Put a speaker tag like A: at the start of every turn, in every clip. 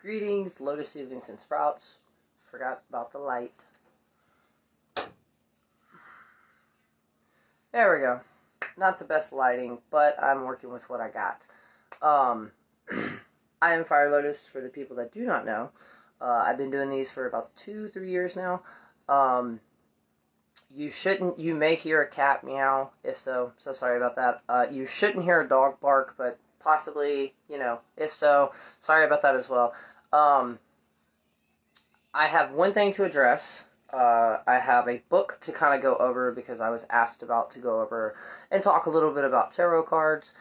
A: Greetings, Lotus Seedlings and Sprouts. Forgot about the light. There we go. Not the best lighting, but I'm working with what I got. I am Fire Lotus, for the people that do not know. I've been doing these for about 2-3 years now. You may hear a cat meow, if so sorry about that. You shouldn't hear a dog bark, but possibly, if so, sorry about that as well. I have one thing to address. I have a book to kind of go over because I was asked about to go over and talk a little bit about tarot cards.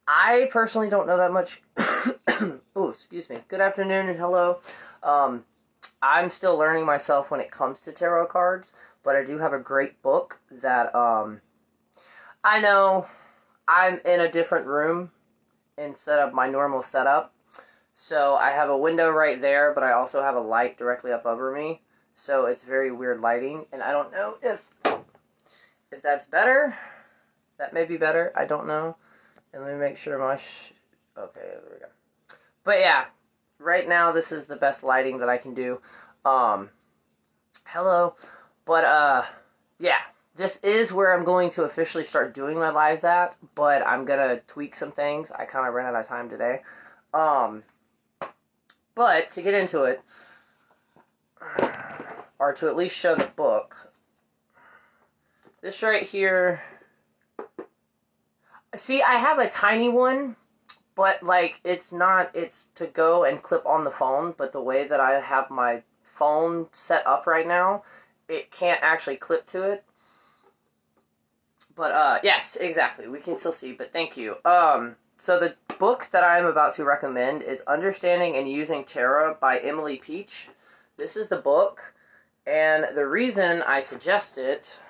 A: I personally don't know that much. Oh, excuse me. Good afternoon and hello. I'm still learning myself when it comes to tarot cards, but I do have a great book that I know I'm in a different room instead of my normal setup. So I have a window right there, but I also have a light directly up over me. So it's very weird lighting, and I don't know if that's better. That may be better. I don't know. And let me make sure my okay, there we go. But yeah, right now this is the best lighting that I can do. Hello. But yeah, this is where I'm going to officially start doing my lives at, but I'm gonna tweak some things. I kind of ran out of time today. But to get into it, or to at least show the book, this right here, see, I have a tiny one, but like it's to go and clip on the phone, but the way that I have my phone set up right now, it can't actually clip to it. But yes, exactly, we can still see, but thank you. So the book that I'm about to recommend is Understanding and Using Tarot by Emily Peach. This is the book, and the reason I suggest it,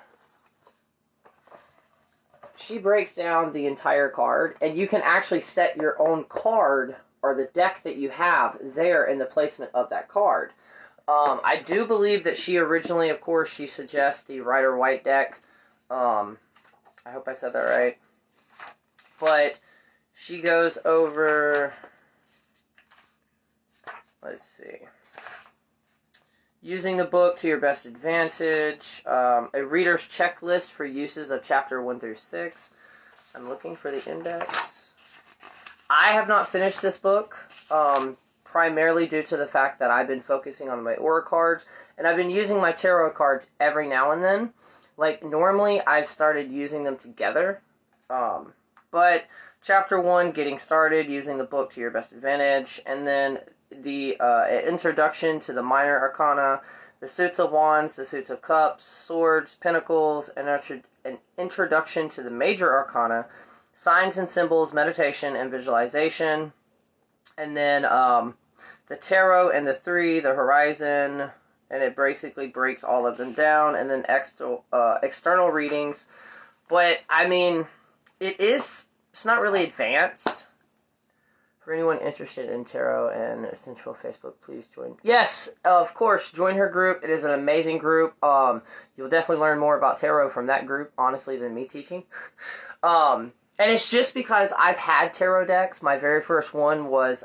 A: she breaks down the entire card, and you can actually set your own card, or the deck that you have, there in the placement of that card. I do believe that she originally, of course, she suggests the Rider-Waite deck. I hope I said that right. But she goes over, let's see, using the book to your best advantage, a reader's checklist for uses of chapter 1 through 6. I'm looking for the index. I have not finished this book, primarily due to the fact that I've been focusing on my aura cards, and I've been using my tarot cards every now and then. Like, normally I've started using them together, but chapter 1, getting started, using the book to your best advantage, and then the introduction to the minor arcana, the suits of wands, the suits of cups, swords, pentacles, an introduction to the major arcana, signs and symbols, meditation, and visualization, and then the tarot and the 3, the horizon, and it basically breaks all of them down, and then external readings. But I mean, it's not really advanced. For anyone interested in tarot and Essential Facebook, please join. Yes, of course, join her group. It is an amazing group. You'll definitely learn more about tarot from that group, honestly, than me teaching. And it's just because I've had tarot decks. My very first one was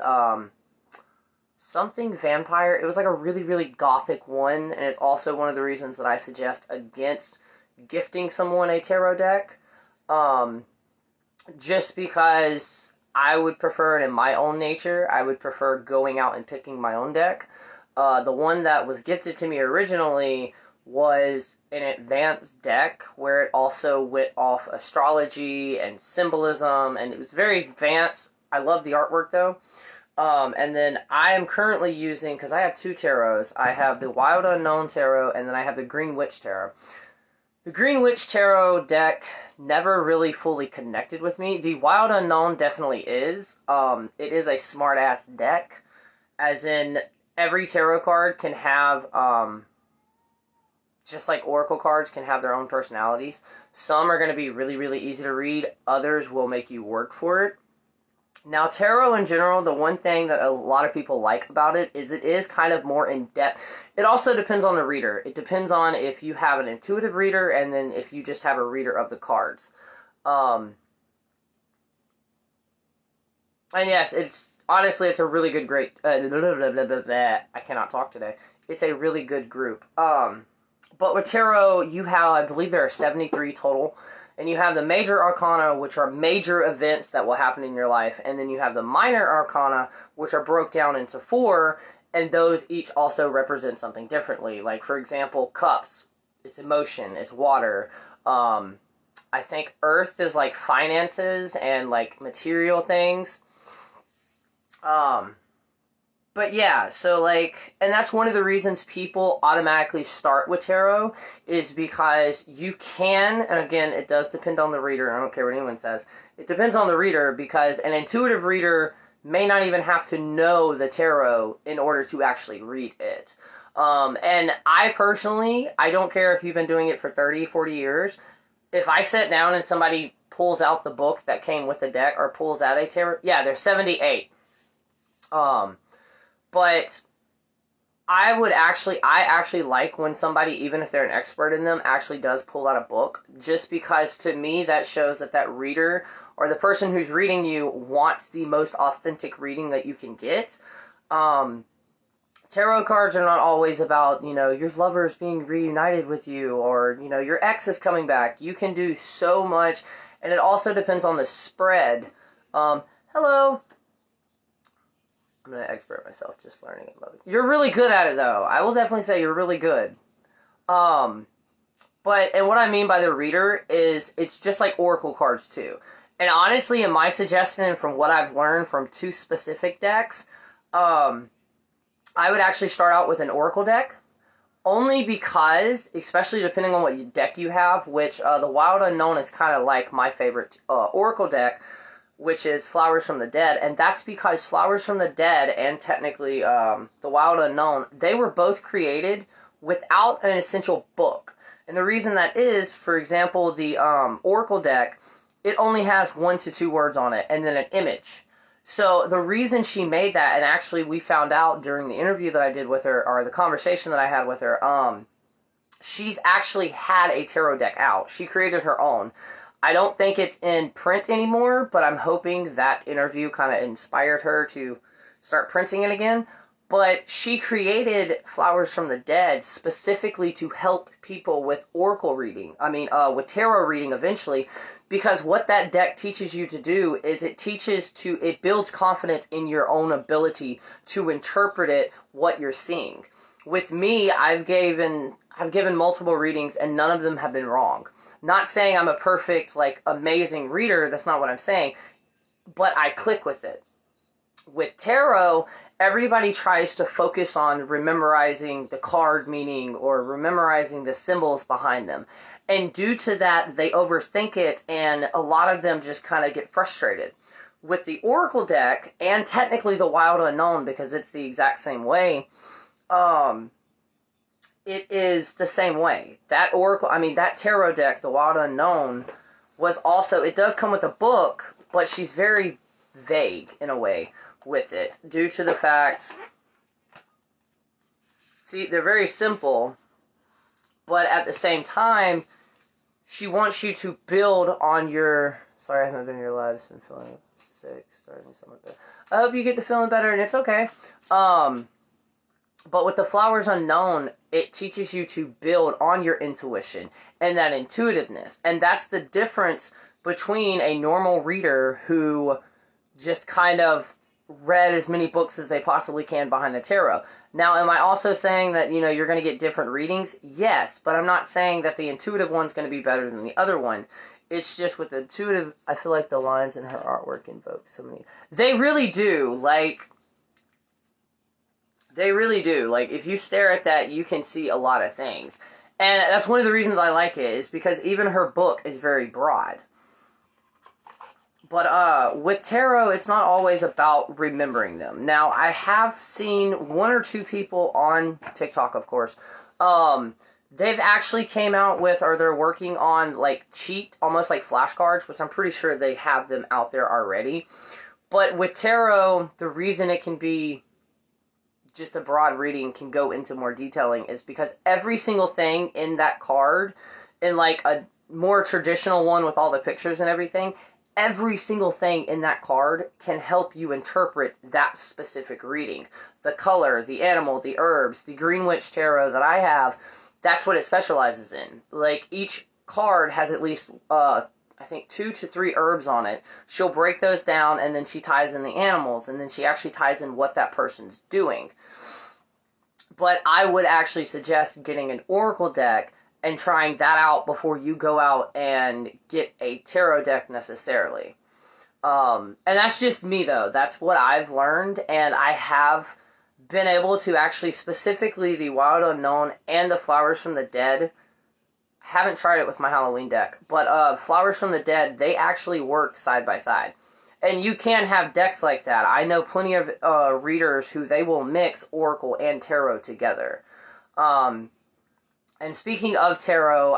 A: something vampire. It was like a really, really gothic one, and it's also one of the reasons that I suggest against gifting someone a tarot deck. Just because I would prefer it in my own nature. I would prefer going out and picking my own deck. The one that was gifted to me originally was an advanced deck where it also went off astrology and symbolism, and it was very advanced. I love the artwork though. And then I am currently using, because I have 2 tarots. I have the Wild Unknown Tarot, and then I have the Green Witch Tarot. The Green Witch Tarot deck never really fully connected with me. The Wild Unknown definitely is. It is a smart-ass deck, as in every tarot card can have, just like oracle cards can have their own personalities. Some are going to be really, really easy to read. Others will make you work for it. Now, tarot in general, the one thing that a lot of people like about it is kind of more in-depth. It also depends on the reader. It depends on if you have an intuitive reader and then if you just have a reader of the cards. And yes, it's a really good, great, I cannot talk today. It's a really good group. But with tarot, you have, I believe there are 73 total, and you have the major arcana, which are major events that will happen in your life, and then you have the minor arcana, which are broke down into 4, and those each also represent something differently. Like, for example, cups, it's emotion, it's water. I think earth is like finances and like material things. But yeah, so like, and that's one of the reasons people automatically start with tarot, is because you can, and again, it does depend on the reader, I don't care what anyone says, it depends on the reader, because an intuitive reader may not even have to know the tarot in order to actually read it. And I personally, I don't care if you've been doing it for 30, 40 years, if I sit down and somebody pulls out the book that came with the deck, or pulls out a tarot, yeah, there's 78. But I actually like when somebody, even if they're an expert in them, actually does pull out a book, just because to me that shows that reader, or the person who's reading you, wants the most authentic reading that you can get. Tarot cards are not always about, your lover's being reunited with you, or, your ex is coming back. You can do so much, and it also depends on the spread. Hello. I'm an expert myself, just learning and loving. You're really good at it, though. I will definitely say you're really good. And what I mean by the reader is, it's just like oracle cards, too. And honestly, in my suggestion, from what I've learned from 2 specific decks, I would actually start out with an oracle deck. Only because, especially depending on what deck you have, which the Wild Unknown is kind of like my favorite oracle deck, which is Flowers from the Dead, and that's because Flowers from the Dead and technically the Wild Unknown, they were both created without an essential book. And the reason that is, for example, the Oracle deck, it only has 1 to 2 words on it, and then an image. So the reason she made that, and actually we found out during the interview that I did with her, or the conversation that I had with her, she's actually had a tarot deck out. She created her own. I don't think it's in print anymore, but I'm hoping that interview kind of inspired her to start printing it again. But she created Flowers from the Dead specifically to help people with oracle reading. With tarot reading eventually, because what that deck teaches you to do is it builds confidence in your own ability to interpret what you're seeing. With me, I've given multiple readings and none of them have been wrong. Not saying I'm a perfect, amazing reader, that's not what I'm saying, but I click with it. With tarot, everybody tries to focus on memorizing the card meaning or memorizing the symbols behind them. And due to that, they overthink it, and a lot of them just kind of get frustrated. With the Oracle deck, and technically the Wild Unknown, because it's the exact same way, it is the same way. That tarot deck, the Wild Unknown, it does come with a book, but she's very vague in a way with it, due to the fact, they're very simple, but at the same time, she wants you to build on your, sorry I haven't been in your lives, been feeling sick, starting some of it. I hope you get to feeling better, and it's okay. But with the Flowers Unknown, it teaches you to build on your intuition and that intuitiveness. And that's the difference between a normal reader who just kind of read as many books as they possibly can behind the tarot. Now, am I also saying that, you're going to get different readings? Yes, but I'm not saying that the intuitive one's going to be better than the other one. It's just with the intuitive, I feel like the lines in her artwork invoke so many. They really do, They really do. If you stare at that, you can see a lot of things. And that's one of the reasons I like it, is because even her book is very broad. But with tarot, it's not always about remembering them. Now, I have seen 1 or 2 people on TikTok, of course. They've actually came out with, or they're working on, almost like flashcards, which I'm pretty sure they have them out there already. But with tarot, the reason it can be just a broad reading, can go into more detailing, is because every single thing in that card, in a more traditional one with all the pictures and everything, every single thing in that card can help you interpret that specific reading. The color, the animal, the herbs, the Green Witch Tarot that I have, that's what it specializes in. Like, each card has at least, I think 2 to 3 herbs on it. She'll break those down, and then she ties in the animals, and then she actually ties in what that person's doing. But I would actually suggest getting an oracle deck and trying that out before you go out and get a tarot deck necessarily. And that's just me, though. That's what I've learned, and I have been able to actually, specifically the Wild Unknown and the Flowers from the Dead, haven't tried it with my Halloween deck, but Flowers from the Dead, they actually work side by side. And you can have decks like that. I know plenty of readers who they will mix Oracle and Tarot together. And speaking of Tarot,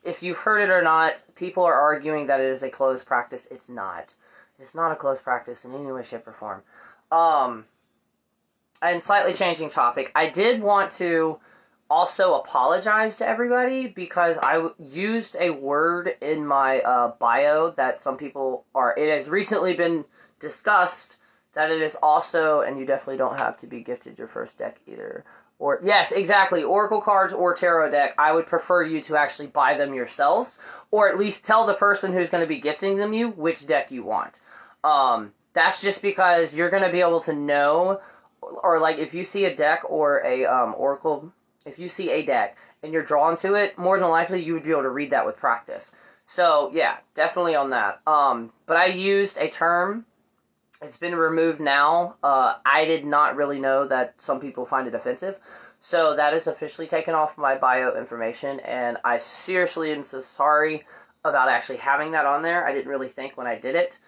A: if you've heard it or not, people are arguing that it is a closed practice. It's not. It's not a closed practice in any way, shape, or form. And slightly changing topic, I did want to also apologize to everybody because I used a word in my bio that some people it has recently been discussed that it is also, and you definitely don't have to be gifted your first deck either. Or, yes, exactly, Oracle cards or Tarot deck, I would prefer you to actually buy them yourselves, or at least tell the person who's going to be gifting them you which deck you want. That's just because you're going to be able to know, or like if you see a deck or a Oracle, if you see a deck and you're drawn to it, more than likely you would be able to read that with practice. So, yeah, definitely on that. But I used a term. It's been removed now. I did not really know that some people find it offensive. So that is officially taken off my bio information, and I seriously am so sorry about actually having that on there. I didn't really think when I did it.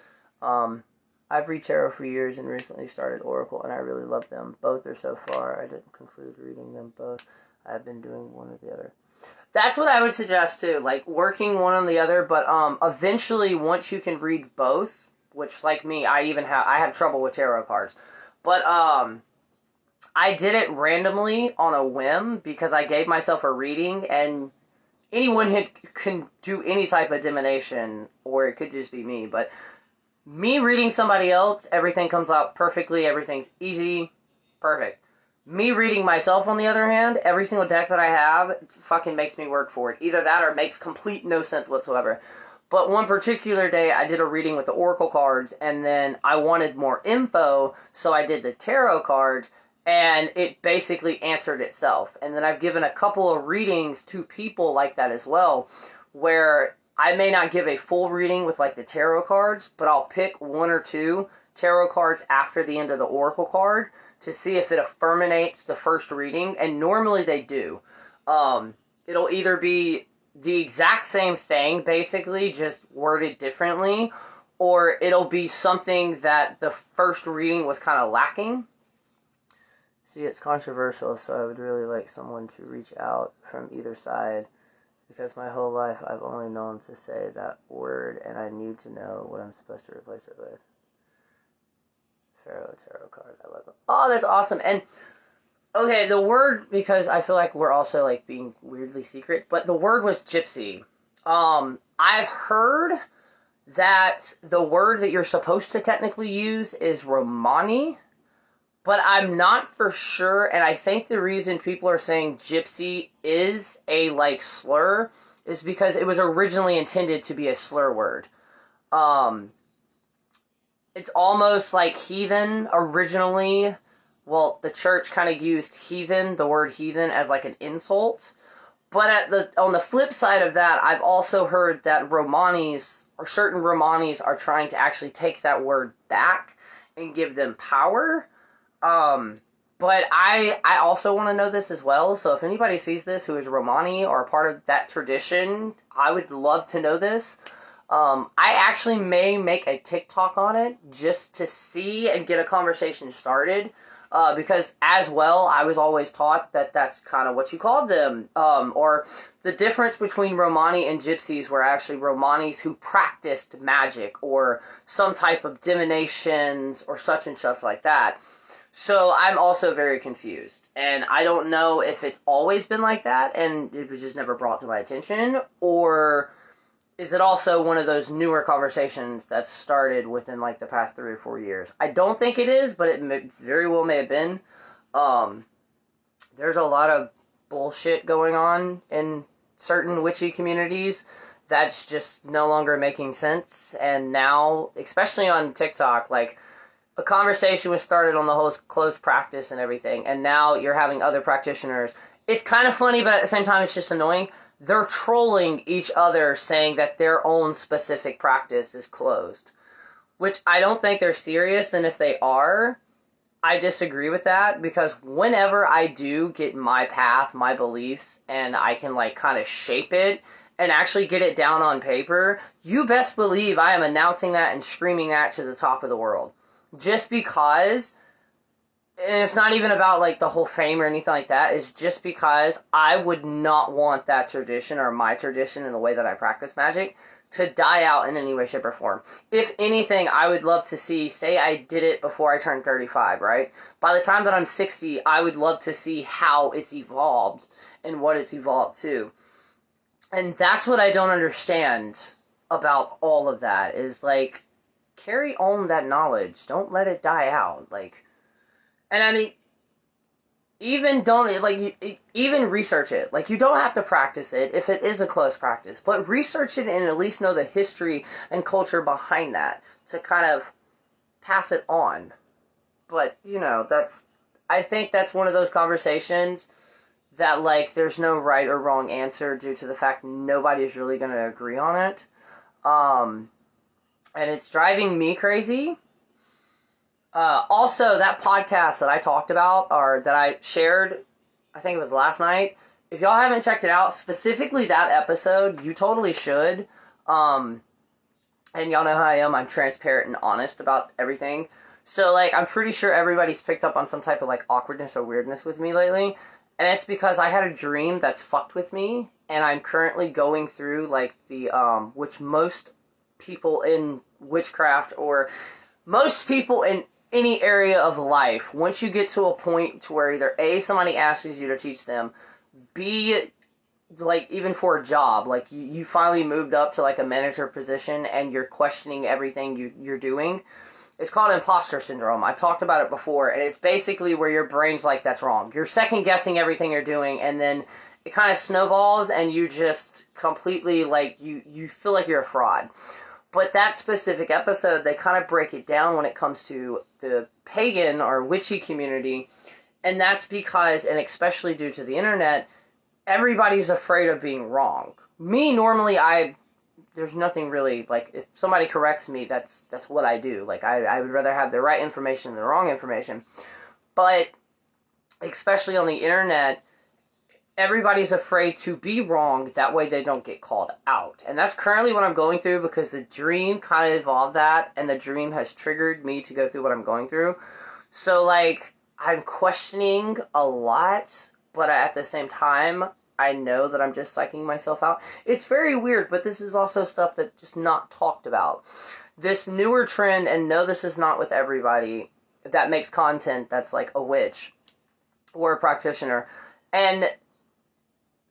A: I've read tarot for years and recently started Oracle, and I really love them. Both are so far. I didn't conclude reading them both. I've been doing one or the other. That's what I would suggest too, like working one on the other, but eventually once you can read both, which like me, I have trouble with tarot cards. But I did it randomly on a whim because I gave myself a reading, and anyone can do any type of divination, or it could just be me, but me reading somebody else, everything comes out perfectly, everything's easy, perfect. Me reading myself, on the other hand, every single deck that I have fucking makes me work for it. Either that or makes complete no sense whatsoever. But one particular day, I did a reading with the Oracle cards, and then I wanted more info, so I did the Tarot cards, and it basically answered itself. And then I've given a couple of readings to people like that as well, where I may not give a full reading with like the tarot cards, but I'll pick 1 or 2 tarot cards after the end of the Oracle card to see if it affirmates the first reading, and normally they do. It'll either be the exact same thing, basically, just worded differently, or it'll be something that the first reading was kind of lacking. See, it's controversial, so I would really like someone to reach out from either side. Because my whole life I've only known to say that word, and I need to know what I'm supposed to replace it with. Pharaoh Tarot card. I love it. Oh, that's awesome. And, okay, the word, because I feel like we're also, like, being weirdly secret, but the word was gypsy. I've heard that the word that you're supposed to technically use is Romani, but I'm not for sure, and I think the reason people are saying gypsy is a, like, slur is because it was originally intended to be a slur word. It's almost like heathen originally. Well, the church kind of used heathen, the word heathen, as, like, an insult. But on the flip side of that, I've also heard that Romanis, or certain Romanis, are trying to actually take that word back and give them power. But I also want to know this as well, so if anybody sees this who is Romani or a part of that tradition, I would love to know this. I actually may make a TikTok on it just to see and get a conversation started, because as well, I was always taught that that's kind of what you called them, or the difference between Romani and gypsies were actually Romanis who practiced magic or some type of divinations or such and such like that. So I'm also very confused, and I don't know if it's always been like that, and it was just never brought to my attention, or is it also one of those newer conversations that started within like the past 3 or 4 years? I don't think it is, but it very well may have been. There's a lot of bullshit going on in certain witchy communities that's just no longer making sense. And now, especially on TikTok, like, a conversation was started on the whole closed practice and everything, and now you're having other practitioners. It's kind of funny, but at the same time, it's just annoying. They're trolling each other saying that their own specific practice is closed, which I don't think they're serious, and if they are, I disagree with that, because whenever I do get my path, my beliefs, and I can, like, kind of shape it and actually get it down on paper, you best believe I am announcing that and screaming that to the top of the world. Just because, and it's not even about, like, the whole fame or anything like that, it's just because I would not want that tradition, or my tradition in the way that I practice magic, to die out in any way, shape, or form. If anything, I would love to see, say I did it before I turned 35, right? By the time that I'm 60, I would love to see how it's evolved and what it's evolved to. And that's what I don't understand about all of that, is, like, carry on that knowledge. Don't let it die out. Like, and I mean, even research it. Like, you don't have to practice it if it is a close practice, but research it and at least know the history and culture behind that to kind of pass it on. But, you know, I think that's one of those conversations that, like, there's no right or wrong answer due to the fact nobody's really going to agree on it. And it's driving me crazy. Also, that podcast that I talked about, or that I shared, I think it was last night, if y'all haven't checked it out, specifically that episode, you totally should. And y'all know how I am. I'm transparent and honest about everything. So, like, I'm pretty sure everybody's picked up on some type of, like, awkwardness or weirdness with me lately. And it's because I had a dream that's fucked with me, and I'm currently going through, like, the, which most people in witchcraft, or most people in any area of life, once you get to a point to where either A, somebody asks you to teach them, B, like, even for a job, like, you finally moved up to, like, a manager position, and you're questioning everything you're doing. It's called Imposter Syndrome. I've talked about it before, and it's basically where your brain's like, that's wrong. You're second-guessing everything you're doing, and then it kind of snowballs, and you just completely, like, you feel like you're a fraud. But that specific episode, they kind of break it down when it comes to the pagan or witchy community, and that's because, and especially due to the internet, everybody's afraid of being wrong. Me, normally, there's nothing really, like, if somebody corrects me, that's what I do. Like, I would rather have the right information than the wrong information. But, especially on the internet, everybody's afraid to be wrong, that way they don't get called out. And that's currently what I'm going through, because the dream kind of evolved that, and the dream has triggered me to go through what I'm going through. So, like, I'm questioning a lot, but at the same time, I know that I'm just psyching myself out. It's very weird, but this is also stuff that's just not talked about. This newer trend, and no, this is not with everybody that makes content that's like a witch or a practitioner, and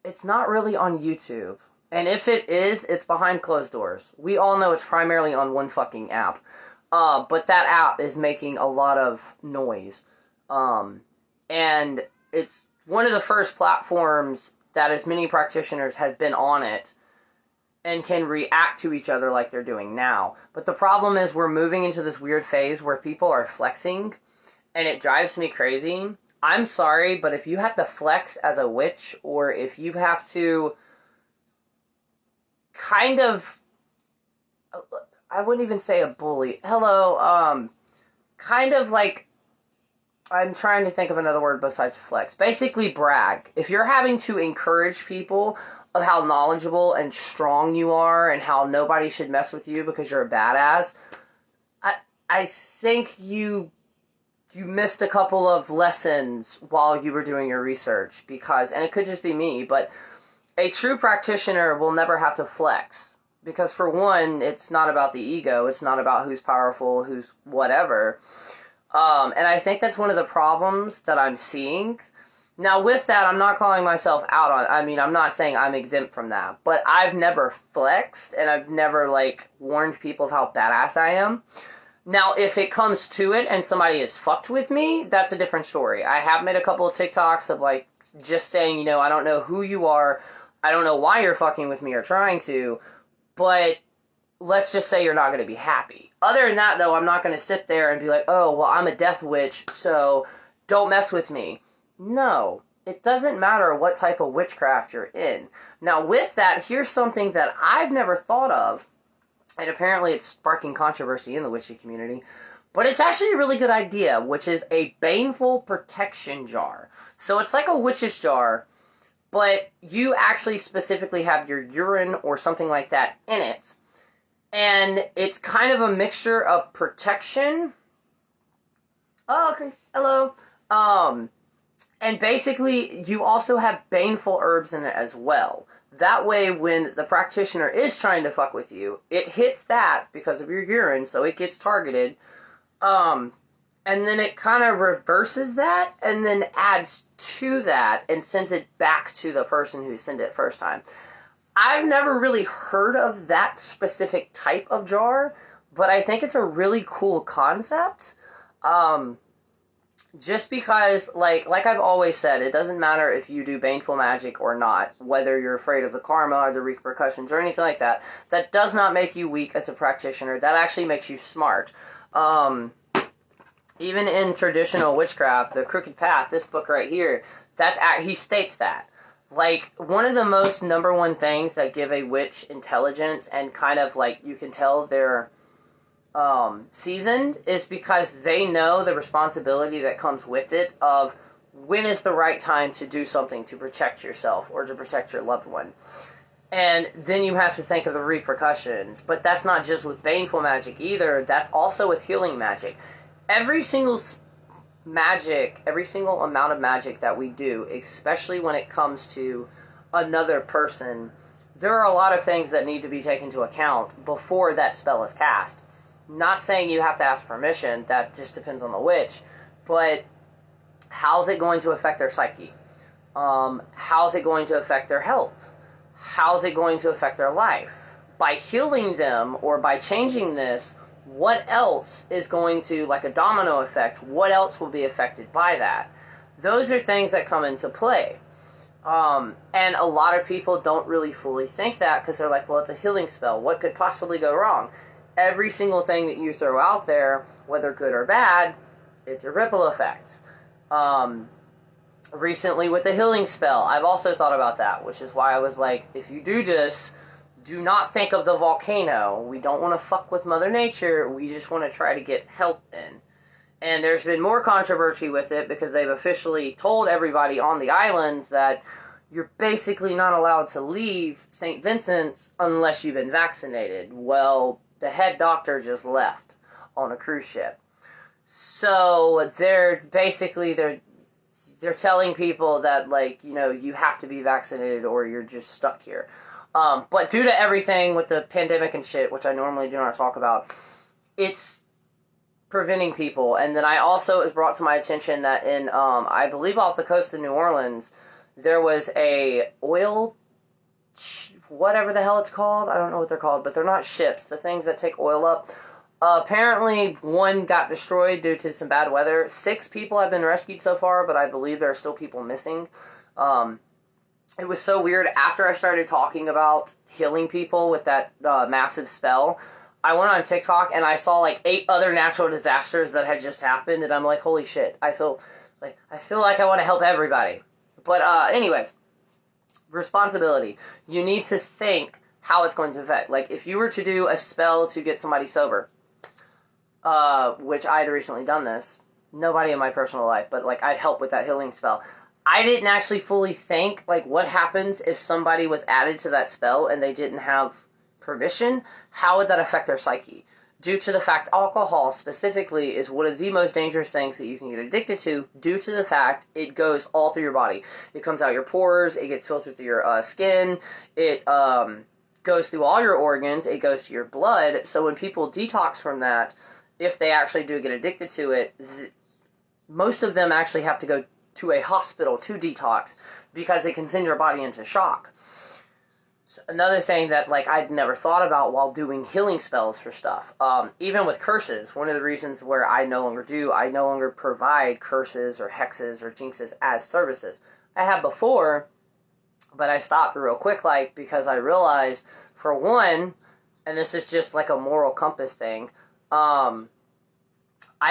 A: it's not really on YouTube. And if it is, it's behind closed doors. We all know it's primarily on one fucking app. But that app is making a lot of noise. And it's one of the first platforms that as many practitioners have been on it and can react to each other like they're doing now. But the problem is we're moving into this weird phase where people are flexing, and it drives me crazy. I'm sorry, but if you have to flex as a witch, or if you have to kind of, I wouldn't even say a bully. Hello, kind of like, I'm trying to think of another word besides flex. Basically brag. If you're having to encourage people of how knowledgeable and strong you are and how nobody should mess with you because you're a badass, I think you missed a couple of lessons while you were doing your research, because, and it could just be me, but a true practitioner will never have to flex. Because for one, it's not about the ego. It's not about who's powerful, who's whatever. And I think that's one of the problems that I'm seeing Now, with that, I'm not calling myself out on, I mean, I'm not saying I'm exempt from that, but I've never flexed, and I've never, like, warned people of how badass I am. Now, if it comes to it and somebody is fucked with me, that's a different story. I have made a couple of TikToks of, like, just saying, you know, I don't know who you are, I don't know why you're fucking with me or trying to, but let's just say you're not going to be happy. Other than that, though, I'm not going to sit there and be like, oh, well, I'm a death witch, so don't mess with me. No, it doesn't matter what type of witchcraft you're in. Now, with that, here's something that I've never thought of, and apparently it's sparking controversy in the witchy community, but it's actually a really good idea, which is a baneful protection jar. So it's like a witch's jar, but you actually specifically have your urine or something like that in it, and it's kind of a mixture of protection. Oh, okay. Hello. And basically, you also have baneful herbs in it as well. That way, when the practitioner is trying to fuck with you, it hits that because of your urine, so it gets targeted. And then it kind of reverses that, and then adds to that, and sends it back to the person who sent it first time. I've never really heard of that specific type of jar, but I think it's a really cool concept. Just because, like I've always said, it doesn't matter if you do baneful magic or not, whether you're afraid of the karma or the repercussions or anything like that. That does not make you weak as a practitioner. That actually makes you smart. Even in traditional witchcraft, the Crooked Path, this book right here, he states that. Like, one of the most number one things that give a witch intelligence and kind of, like, you can tell they're seasoned is because they know the responsibility that comes with it of when is the right time to do something to protect yourself or to protect your loved one. And then you have to think of the repercussions. But that's not just with baneful magic either. That's also with healing magic. Every single amount of magic that we do, especially when it comes to another person, there are a lot of things that need to be taken into account before that spell is cast. Not saying you have to ask permission, that just depends on the witch, but how's it going to affect their psyche? How's it going to affect their health? How's it going to affect their life? By healing them or by changing this, what else is going to, like a domino effect, what else will be affected by that? Those are things that come into play. And a lot of people don't really fully think that because they're like, well, it's a healing spell. What could possibly go wrong? Every single thing that you throw out there, whether good or bad, it's a ripple effect. Recently with the healing spell, I've also thought about that, which is why I was like, if you do this, do not think of the volcano. We don't want to fuck with Mother Nature. We just want to try to get help in. And there's been more controversy with it because they've officially told everybody on the islands that you're basically not allowed to leave St. Vincent's unless you've been vaccinated. Well, the head doctor just left on a cruise ship. So they're telling people that, like, you know, you have to be vaccinated or you're just stuck here. But due to everything with the pandemic and shit, which I normally do not talk about, it's preventing people. And then it was brought to my attention that in, I believe off the coast of New Orleans, there was a oil, whatever the hell it's called, I don't know what they're called, but they're not ships, the things that take oil up. Apparently, one got destroyed due to some bad weather. 6 people have been rescued so far, but I believe there are still people missing. It was so weird. After I started talking about healing people with that massive spell, I went on TikTok and I saw like 8 other natural disasters that had just happened, and I'm like, holy shit, I feel like I want to help everybody. But anyways, responsibility. You need to think how it's going to affect. Like, if you were to do a spell to get somebody sober, which I'd recently done this, nobody in my personal life, but like I'd help with that healing spell. I didn't actually fully think, like, what happens if somebody was added to that spell and they didn't have permission? How would that affect their psyche? Due to the fact alcohol specifically is one of the most dangerous things that you can get addicted to, due to the fact it goes all through your body. It comes out your pores, it gets filtered through your skin, it goes through all your organs, it goes to your blood. So when people detox from that, if they actually do get addicted to it, most of them actually have to go to a hospital to detox because it can send your body into shock. So another thing that like I'd never thought about while doing healing spells for stuff, even with curses, one of the reasons where I no longer provide curses or hexes or jinxes as services. I have before, but I stopped real quick, like, because I realized, for one, and this is just like a moral compass thing, I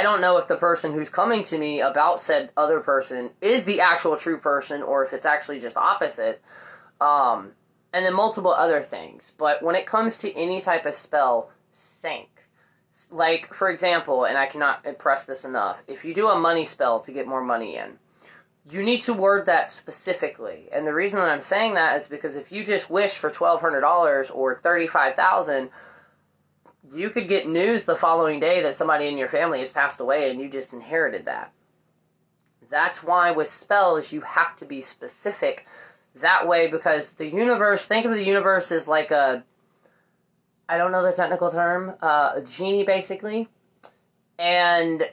A: don't know if the person who's coming to me about said other person is the actual true person or if it's actually just opposite. And then multiple other things. But when it comes to any type of spell, think. Like, for example, and I cannot impress this enough, if you do a money spell to get more money in, you need to word that specifically. And the reason that I'm saying that is because if you just wish for $1,200 or $35,000, you could get news the following day that somebody in your family has passed away and you just inherited that. That's why with spells you have to be specific that way, because the universe, think of the universe as like a, I don't know the technical term, a genie basically. And,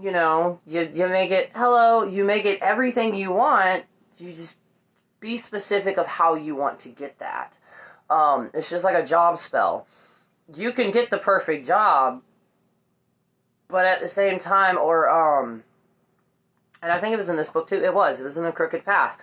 A: you know, you make it, you make it everything you want, you just be specific of how you want to get that. It's just like a job spell. You can get the perfect job, but at the same time, and I think it was in this book too, it was in The Crooked Path.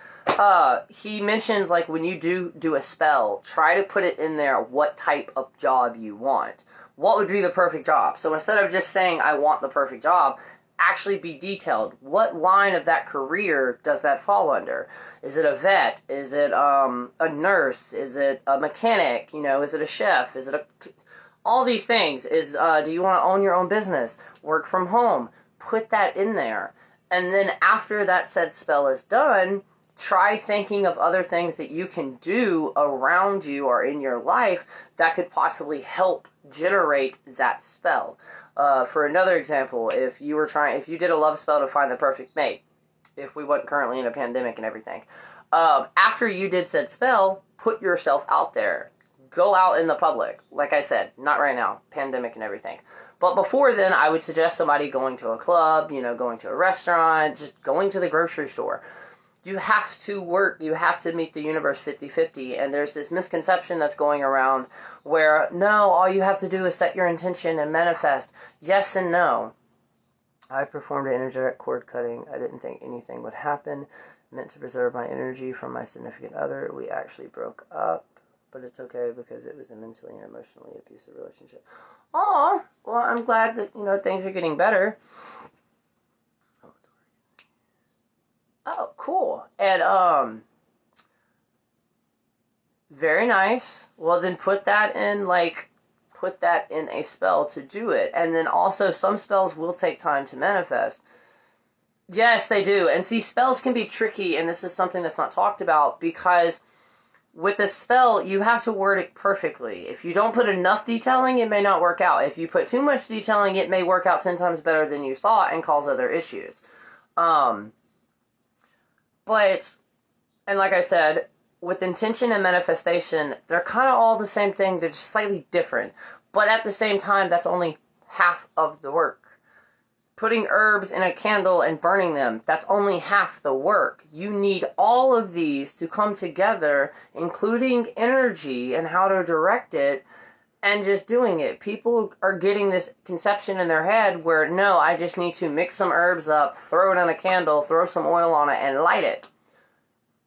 A: He mentions, like, when you do a spell, try to put it in there what type of job you want. What would be the perfect job? So instead of just saying, I want the perfect job, actually be detailed. What line of that career does that fall under? Is it a vet? Is it a nurse? Is it a mechanic? You know, is it a chef? Is it all these things? Do you want to own your own business? Work from home? Put that in there. And then after that said spell is done, try thinking of other things that you can do around you or in your life that could possibly help generate that spell. For another example, if you did a love spell to find the perfect mate, if we weren't currently in a pandemic and everything, after you did said spell, put yourself out there. Go out in the public. Like I said, not right now, pandemic and everything. But before then, I would suggest somebody going to a club, going to a restaurant, just going to the grocery store. You have to work, you have to meet the universe 50-50, and there's this misconception that's going around where, no, all you have to do is set your intention and manifest. Yes and no. I performed an energetic cord cutting. I didn't think anything would happen. Meant to preserve my energy from my significant other. We actually broke up, but it's okay because it was a mentally and emotionally abusive relationship. Oh, well, I'm glad that, things are getting better. Oh, cool. And, very nice. Well, then put that in a spell to do it. And then also, some spells will take time to manifest. Yes, they do. And see, spells can be tricky, and this is something that's not talked about, because with a spell, you have to word it perfectly. If you don't put enough detailing, it may not work out. If you put too much detailing, it may work out 10 times better than you thought and cause other issues. But, and like I said, with intention and manifestation, they're kind of all the same thing. They're just slightly different. But at the same time, that's only half of the work. Putting herbs in a candle and burning them, that's only half the work. You need all of these to come together, including energy and how to direct it, and just doing it. People are getting this conception in their head where, no, I just need to mix some herbs up, throw it in a candle, throw some oil on it, and light it.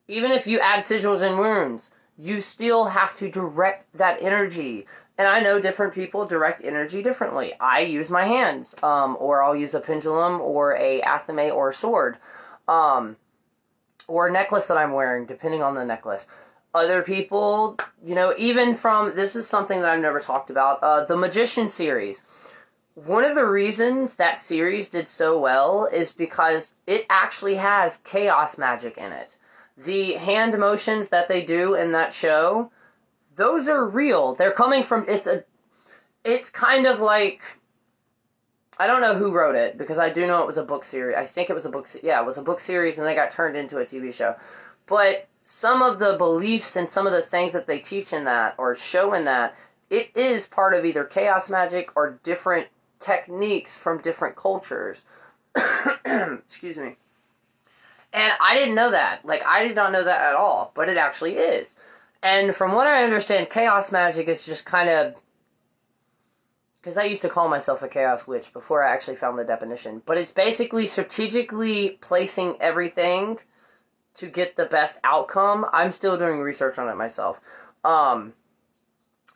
A: Even if you add sigils and runes, you still have to direct that energy. And I know different people direct energy differently. I use my hands, or I'll use a pendulum, or a athame, or a sword, or a necklace that I'm wearing, depending on the necklace. Other people, even from, this is something that I've never talked about, the Magician series. One of the reasons that series did so well is because it actually has chaos magic in it. The hand motions that they do in that show, those are real. They're coming from, it's kind of like, I don't know who wrote it, because I do know it was a book series. I think it was a book, it was a book series, and they got turned into a TV show. But some of the beliefs and some of the things that they teach in that, or show in that, it is part of either chaos magic or different techniques from different cultures. Excuse me. And I didn't know that. Like, I did not know that at all, but it actually is. And from what I understand, chaos magic is just kind of... Because I used to call myself a chaos witch before I actually found the definition. But it's basically strategically placing everything to get the best outcome. I'm still doing research on it myself. And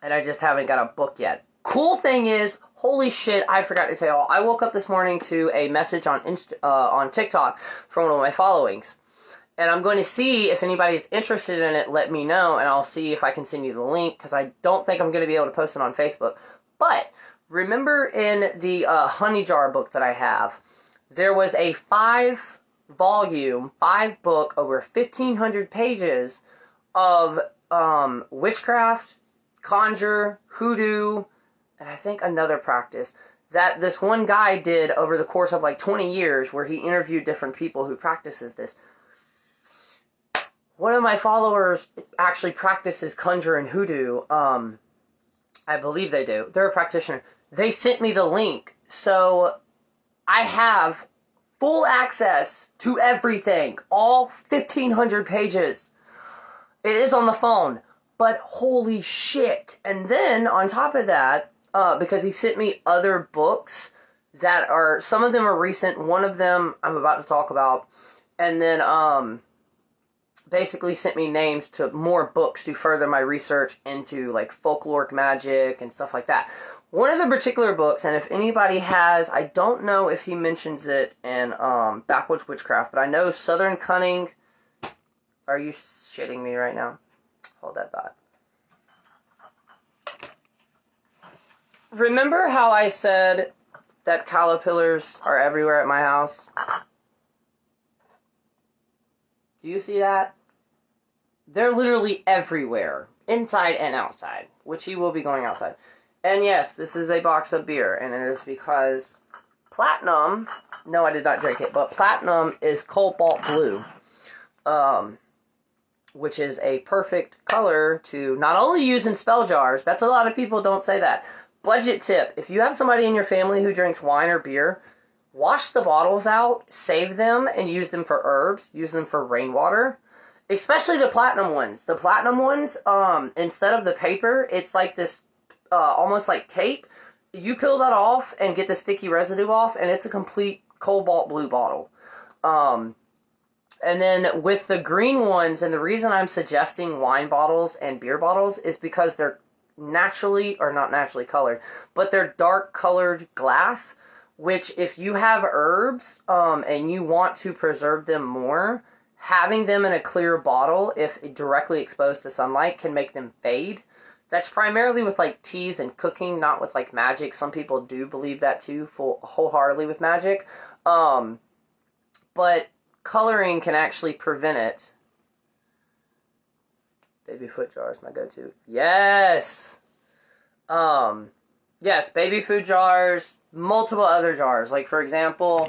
A: I just haven't got a book yet. Cool thing is, holy shit, I forgot to tell y'all. I woke up this morning to a message on on TikTok from one of my followings. And I'm going to see if anybody's interested in it, let me know, and I'll see if I can send you the link, because I don't think I'm going to be able to post it on Facebook. But remember in the Honey Jar book that I have, there was a 5-volume, 5-book, over 1,500 pages of witchcraft, conjure, hoodoo, and I think another practice that this one guy did over the course of like 20 years, where he interviewed different people who practices this. One of my followers actually practices conjure and hoodoo. I believe they do. They're a practitioner. They sent me the link, so I have full access to everything, all 1,500 pages. It is on the phone, but holy shit. And then, on top of that, because he sent me other books that are, some of them are recent, one of them I'm about to talk about, and then, basically sent me names to more books to further my research into, like, folkloric magic and stuff like that. One of the particular books, and if anybody has, I don't know if he mentions it in, Backwoods Witchcraft, but I know Southern Cunning. Are you shitting me right now? Hold that thought. Remember how I said that caterpillars are everywhere at my house? Do you see that? They're literally everywhere, inside and outside, which he will be going outside. And yes, this is a box of beer, and it is because Platinum, no, I did not drink it, but Platinum is cobalt blue, which is a perfect color to not only use in spell jars, that's a lot of people don't say that. Budget tip, if you have somebody in your family who drinks wine or beer, wash the bottles out, save them, and use them for herbs, use them for rainwater. Especially the platinum ones. The platinum ones, instead of the paper, it's like this, almost like tape. You peel that off and get the sticky residue off, and it's a complete cobalt blue bottle. And then with the green ones, and the reason I'm suggesting wine bottles and beer bottles is because they're naturally, or not naturally colored, but they're dark colored glass, which if you have herbs, and you want to preserve them more, having them in a clear bottle, if directly exposed to sunlight, can make them fade. That's primarily with, like, teas and cooking, not with, like, magic. Some people do believe that, too, wholeheartedly with magic. But coloring can actually prevent it. Baby foot jar is my go-to. Yes! Yes, baby food jars, multiple other jars. Like, for example...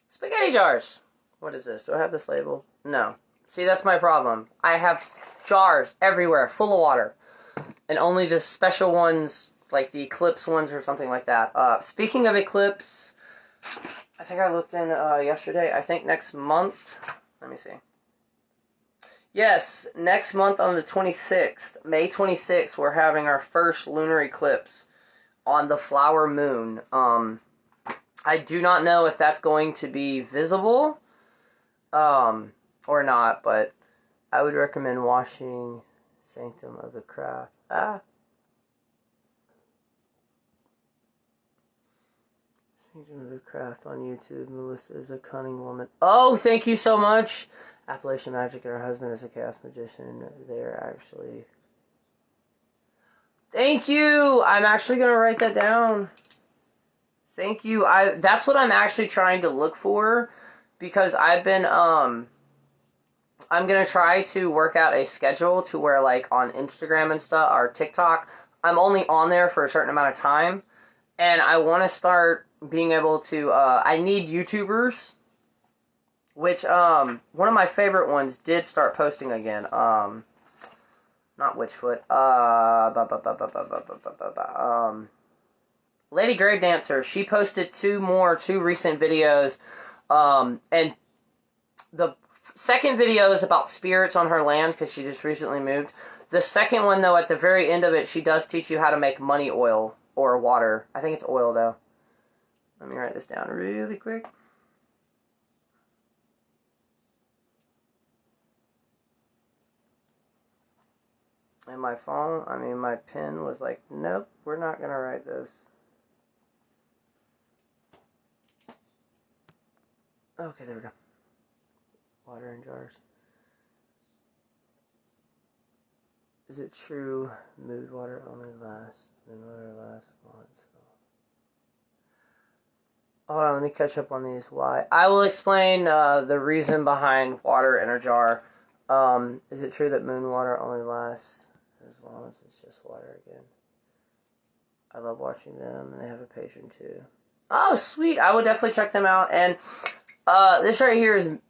A: spaghetti jars. What is this? Do I have this label? No. See, that's my problem. I have jars everywhere full of water. And only the special ones, like the Eclipse ones or something like that. Speaking of Eclipse, I think I looked in yesterday. I think next month. Let me see. Yes, next month on the 26th, May 26th, we're having our first lunar eclipse on the flower moon. I do not know if that's going to be visible, or not, but I would recommend watching Sanctum of the Craft. Sanctum of the Craft on YouTube. Melissa is a cunning woman. Oh, thank you so much. Appalachian Magic and her husband is a chaos magician. They're actually... Thank you! I'm actually going to write that down. Thank you. That's what I'm actually trying to look for, because I've been, I'm going to try to work out a schedule to where, like, on Instagram and stuff, or TikTok, I'm only on there for a certain amount of time, and I want to start being able to, I need YouTubers, which, one of my favorite ones did start posting again, not Witchfoot, Lady Grave Dancer. She posted two recent videos And the second video is about spirits on her land because she just recently moved. The second one, though, at the very end of it, she does teach you how to make money oil or water. I think it's oil, though. Let me write this down really quick. And my pen was like, nope, we're not going to write this. Okay, there we go. Water in jars. Is it true mood water only lasts, then water lasts once? Hold on, let me catch up on these. Why? I will explain the reason behind water in a jar. Is it true that moon water only lasts as long as it's just water again? I love watching them, and they have a patron too. Oh, sweet! I would definitely check them out. And this right here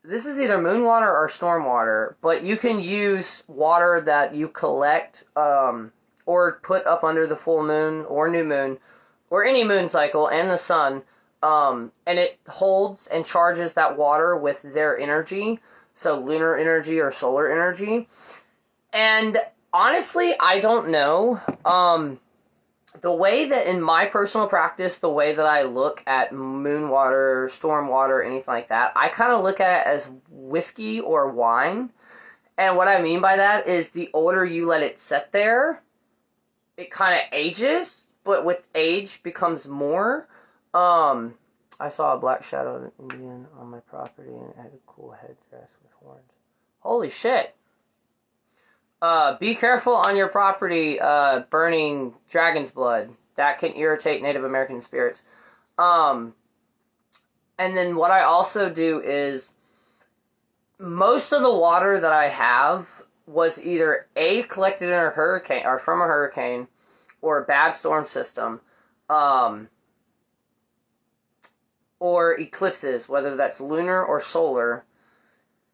A: this is either moon water or storm water, but you can use water that you collect or put up under the full moon or new moon or any moon cycle and the sun, and it holds and charges that water with their energy, so lunar energy or solar energy. And honestly, I don't know. The way that in my personal practice, the way that I look at moon water, storm water, anything like that, I kind of look at it as whiskey or wine. And what I mean by that is the older you let it sit there, it kind of ages, but with age becomes more. I saw a black shadow Indian on my property and it had a cool headdress with horns. Holy shit. Be careful on your property burning dragon's blood. That can irritate Native American spirits. And then what I also do is most of the water that I have was either collected in a hurricane or from a hurricane or a bad storm system, or eclipses, whether that's lunar or solar.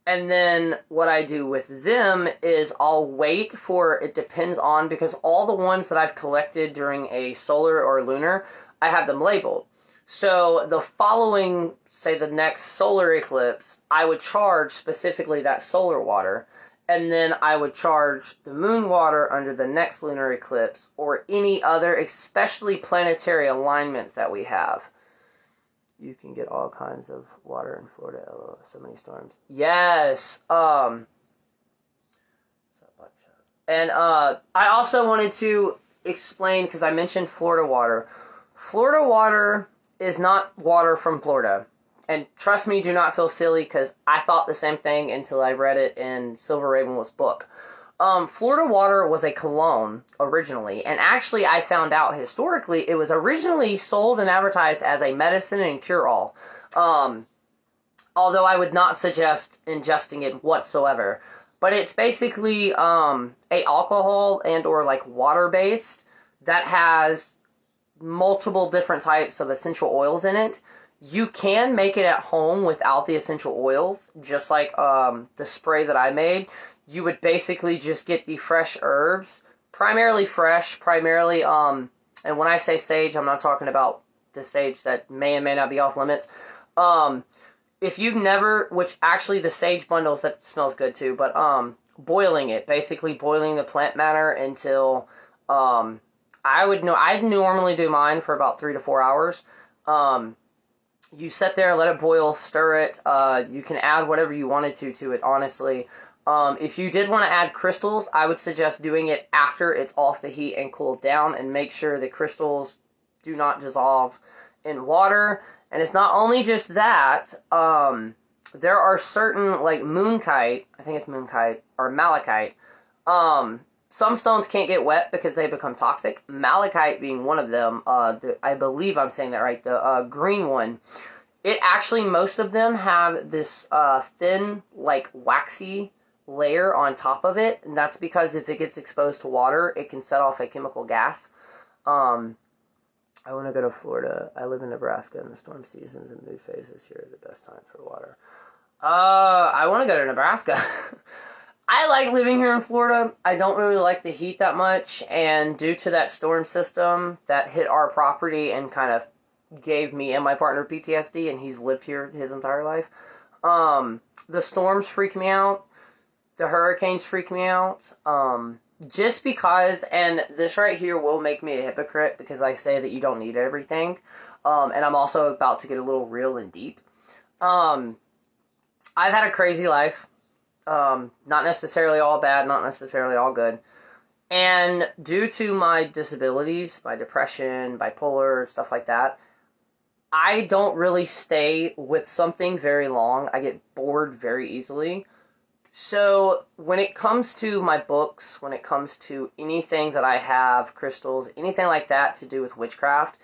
A: And then what I do with them is I'll wait for, it depends on, because all the ones that I've collected during a solar or lunar, I have them labeled. So the following, say the next solar eclipse, I would charge specifically that solar water. And then I would charge the moon water under the next lunar eclipse or any other, especially planetary alignments that we have. You can get all kinds of water in Florida. LOL, so many storms. Yes. And I also wanted to explain, because I mentioned Florida water. Florida water is not water from Florida. And trust me, do not feel silly, because I thought the same thing until I read it in Silver Ravenwolf's book. Florida water was a cologne originally, and actually I found out historically it was originally sold and advertised as a medicine and cure-all. Although I would not suggest ingesting it whatsoever. But it's basically a alcohol and or like water-based that has multiple different types of essential oils in it. You can make it at home without the essential oils, just like the spray that I made. You would basically just get the fresh herbs, primarily fresh, and when I say sage, I'm not talking about the sage that may and may not be off limits. If you've never, which actually the sage bundles, that smells good too, but boiling it, basically boiling the plant matter until, I'd normally do mine for about 3 to 4 hours. You sit there, let it boil, stir it. You can add whatever you wanted to it, honestly. If you did want to add crystals, I would suggest doing it after it's off the heat and cooled down, and make sure the crystals do not dissolve in water. And it's not only just that, there are certain, like moonkite, I think it's moonkite, or malachite. Some stones can't get wet because they become toxic. Malachite being one of them, I believe I'm saying that right, the green one. It actually, most of them have this thin, like waxy layer on top of it, and that's because if it gets exposed to water, it can set off a chemical gas. I want to go to Florida. I live in Nebraska, and the storm seasons and mood phase this year are the best time for water. I want to go to Nebraska. I like living here in Florida. I don't really like the heat that much, and due to that storm system that hit our property and kind of gave me and my partner PTSD, and he's lived here his entire life. The storms freak me out. The hurricanes freak me out. Just because, and this right here will make me a hypocrite because I say that you don't need everything. And I'm also about to get a little real and deep. I've had a crazy life. Not necessarily all bad, not necessarily all good. And due to my disabilities, my depression, bipolar, stuff like that, I don't really stay with something very long. I get bored very easily. So when it comes to my books, when it comes to anything that I have, crystals, anything like that to do with witchcraft,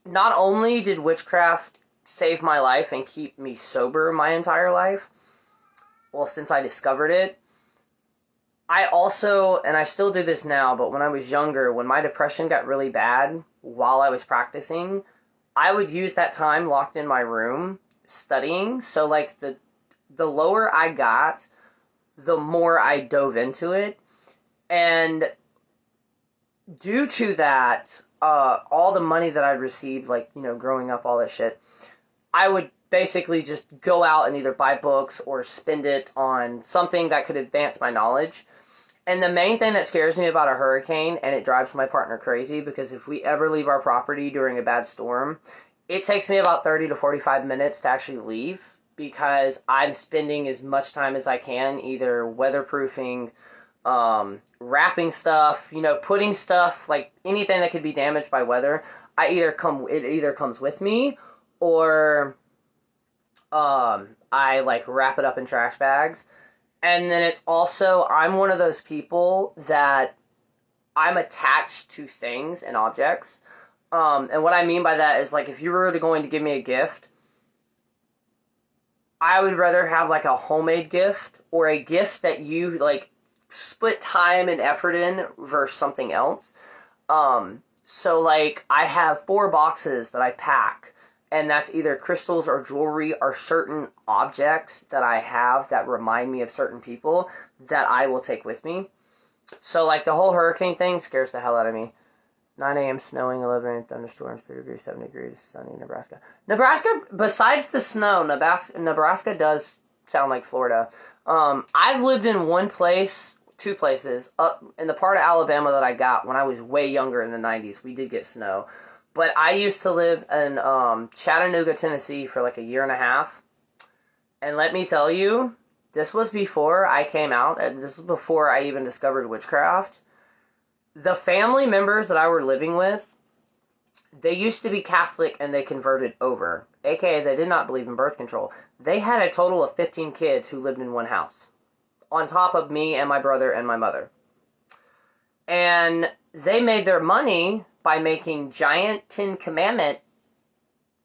A: not only did witchcraft save my life and keep me sober my entire life, well, since I discovered it, I also, and I still do this now, but when I was younger, when my depression got really bad while I was practicing, I would use that time locked in my room studying. So like the lower I got, the more I dove into it. And due to that, all the money that I'd received, like, you know, growing up, all that shit, I would basically just go out and either buy books or spend it on something that could advance my knowledge. And the main thing that scares me about a hurricane, and it drives my partner crazy, because if we ever leave our property during a bad storm, it takes me about 30 to 45 minutes to actually leave, because I'm spending as much time as I can either weatherproofing, wrapping stuff, you know, putting stuff, like anything that could be damaged by weather. It either comes with me, or I like wrap it up in trash bags. And then it's also, I'm one of those people that I'm attached to things and objects. And what I mean by that is, like, if you were going to give me a gift, I would rather have like a homemade gift or a gift that you like split time and effort in versus something else. So like I have 4 boxes that I pack, and that's either crystals or jewelry or certain objects that I have that remind me of certain people that I will take with me. So like the whole hurricane thing scares the hell out of me. 9 a.m. snowing, 11 a.m. thunderstorms, 3 degrees, 7 degrees, sunny Nebraska. Nebraska, besides the snow, Nebraska does sound like Florida. I've lived in two places, up in the part of Alabama that I got when I was way younger in the 90s. We did get snow. But I used to live in Chattanooga, Tennessee for like a year and a half. And let me tell you, this was before I came out, and this is before I even discovered witchcraft. The family members that I were living with, they used to be Catholic and they converted over. AKA, they did not believe in birth control. They had a total of 15 kids who lived in one house, on top of me and my brother and my mother. And they made their money by making giant 10 Commandment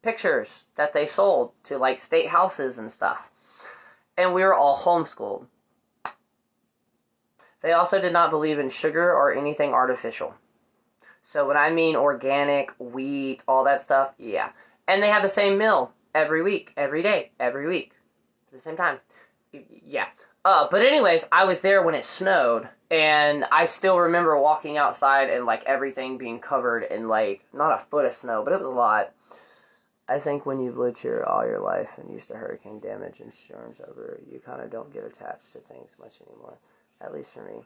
A: pictures that they sold to like state houses and stuff. And we were all homeschooled. They also did not believe in sugar or anything artificial. So when I mean organic, wheat, all that stuff, yeah. And they had the same meal every week, every day, every week, at the same time. Yeah. But anyways, I was there when it snowed, and I still remember walking outside and like everything being covered in like, not a foot of snow, but it was a lot. I think when you've lived here all your life and used to hurricane damage and storms over, you kind of don't get attached to things much anymore. At least for me.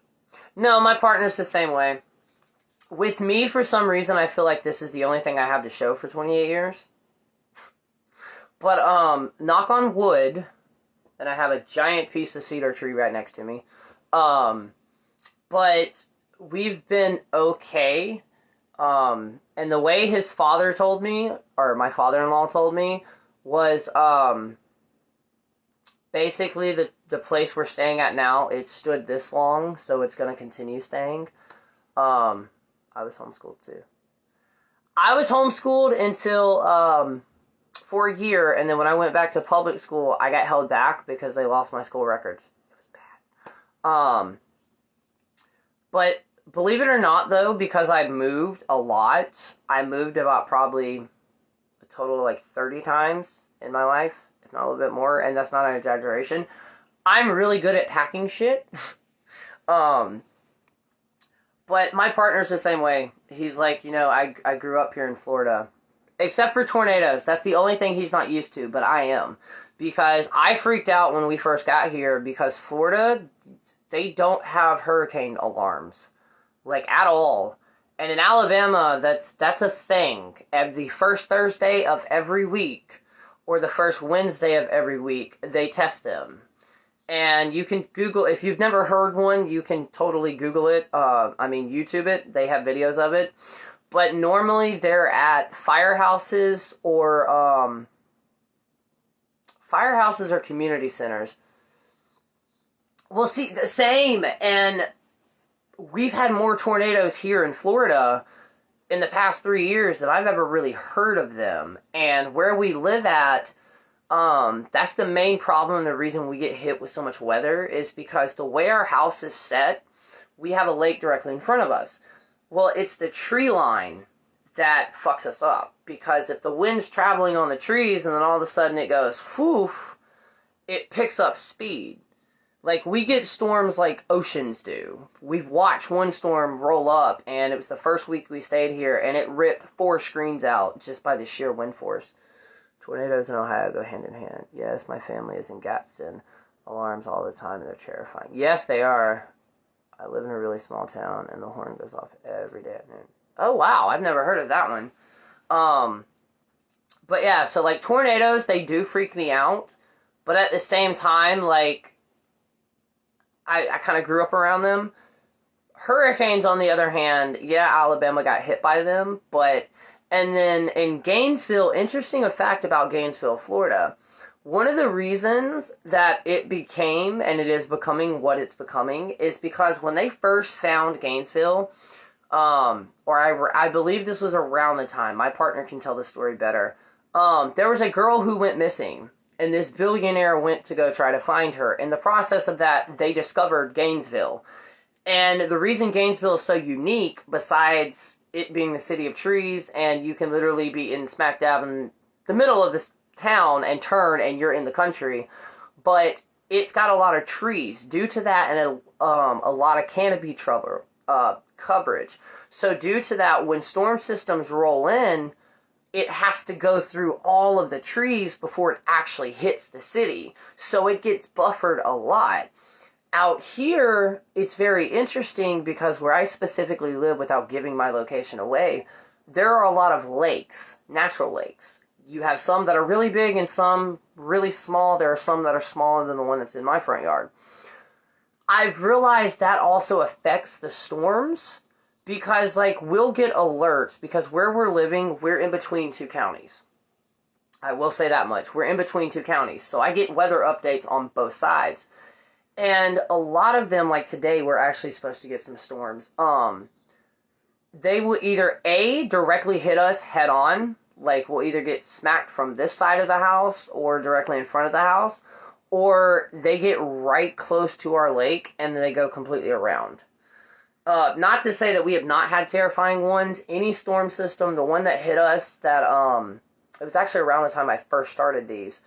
A: No, my partner's the same way. With me, for some reason, I feel like this is the only thing I have to show for 28 years. But, knock on wood, and I have a giant piece of cedar tree right next to me. But we've been okay. And the way his father told me, or my father-in-law told me, was, basically, the place we're staying at now, it stood this long, so it's going to continue staying. I was homeschooled, too. I was homeschooled until, for a year, and then when I went back to public school, I got held back because they lost my school records. It was bad. But believe it or not, though, because I moved a lot, I moved about probably a total of like 30 times in my life. Not a little bit more, and that's not an exaggeration. I'm really good at packing shit. But my partner's the same way. He's like, you know, I grew up here in Florida, Except for tornadoes. That's the only thing he's not used to, but I am. Because I freaked out when we first got here because Florida, they don't have hurricane alarms. Like, at all. And in Alabama, that's a thing. At the first Thursday of every week, or the first Wednesday of every week, they test them. And you can Google, if you've never heard one, you can totally Google it. YouTube it. They have videos of it. But normally they're at firehouses or community centers. Well, see, the same. And we've had more tornadoes here in Florida in the past 3 years than I've ever really heard of them. And where we live at, that's the main problem. The reason we get hit with so much weather is because the way our house is set, we have a lake directly in front of us. Well, it's the tree line that fucks us up, because if the wind's traveling on the trees and then all of a sudden it goes foof, it picks up speed. Like, we get storms like oceans do. We've watched one storm roll up, and it was the first week we stayed here, and it ripped 4 screens out just by the sheer wind force. Tornadoes in Ohio go hand in hand. Yes, my family is in Gadsden. Alarms all the time, and they're terrifying. Yes, they are. I live in a really small town, and the horn goes off every day at noon. Oh, wow, I've never heard of that one. But yeah, so, like, tornadoes, they do freak me out, but at the same time, like, I kind of grew up around them. Hurricanes, on the other hand, yeah, Alabama got hit by them, and then in Gainesville, interesting fact about Gainesville, Florida, one of the reasons that it became, and it is becoming what it's becoming, is because when they first found Gainesville, I believe this was around the time, my partner can tell the story better, there was a girl who went missing, and this billionaire went to go try to find her. In the process of that, they discovered Gainesville. And the reason Gainesville is so unique, besides it being the city of trees, and you can literally be in smack dab in the middle of this town and turn and you're in the country, but it's got a lot of trees. Due to that, and a lot of canopy coverage. So due to that, when storm systems roll in, it has to go through all of the trees before it actually hits the city. So it gets buffered a lot. Out here, it's very interesting because where I specifically live, without giving my location away, there are a lot of lakes, natural lakes. You have some that are really big and some really small. There are some that are smaller than the one that's in my front yard. I've realized that also affects the storms because, like, we'll get alerts because where we're living, we're in between 2 counties. I will say that much. We're in between 2 counties. So I get weather updates on both sides. And a lot of them, like today, we're actually supposed to get some storms. They will either A, directly hit us head on, like we'll either get smacked from this side of the house or directly in front of the house, or they get right close to our lake and then they go completely around. Not to say that we have not had terrifying ones. Any storm system, the one that hit us, that it was actually around the time I first started these,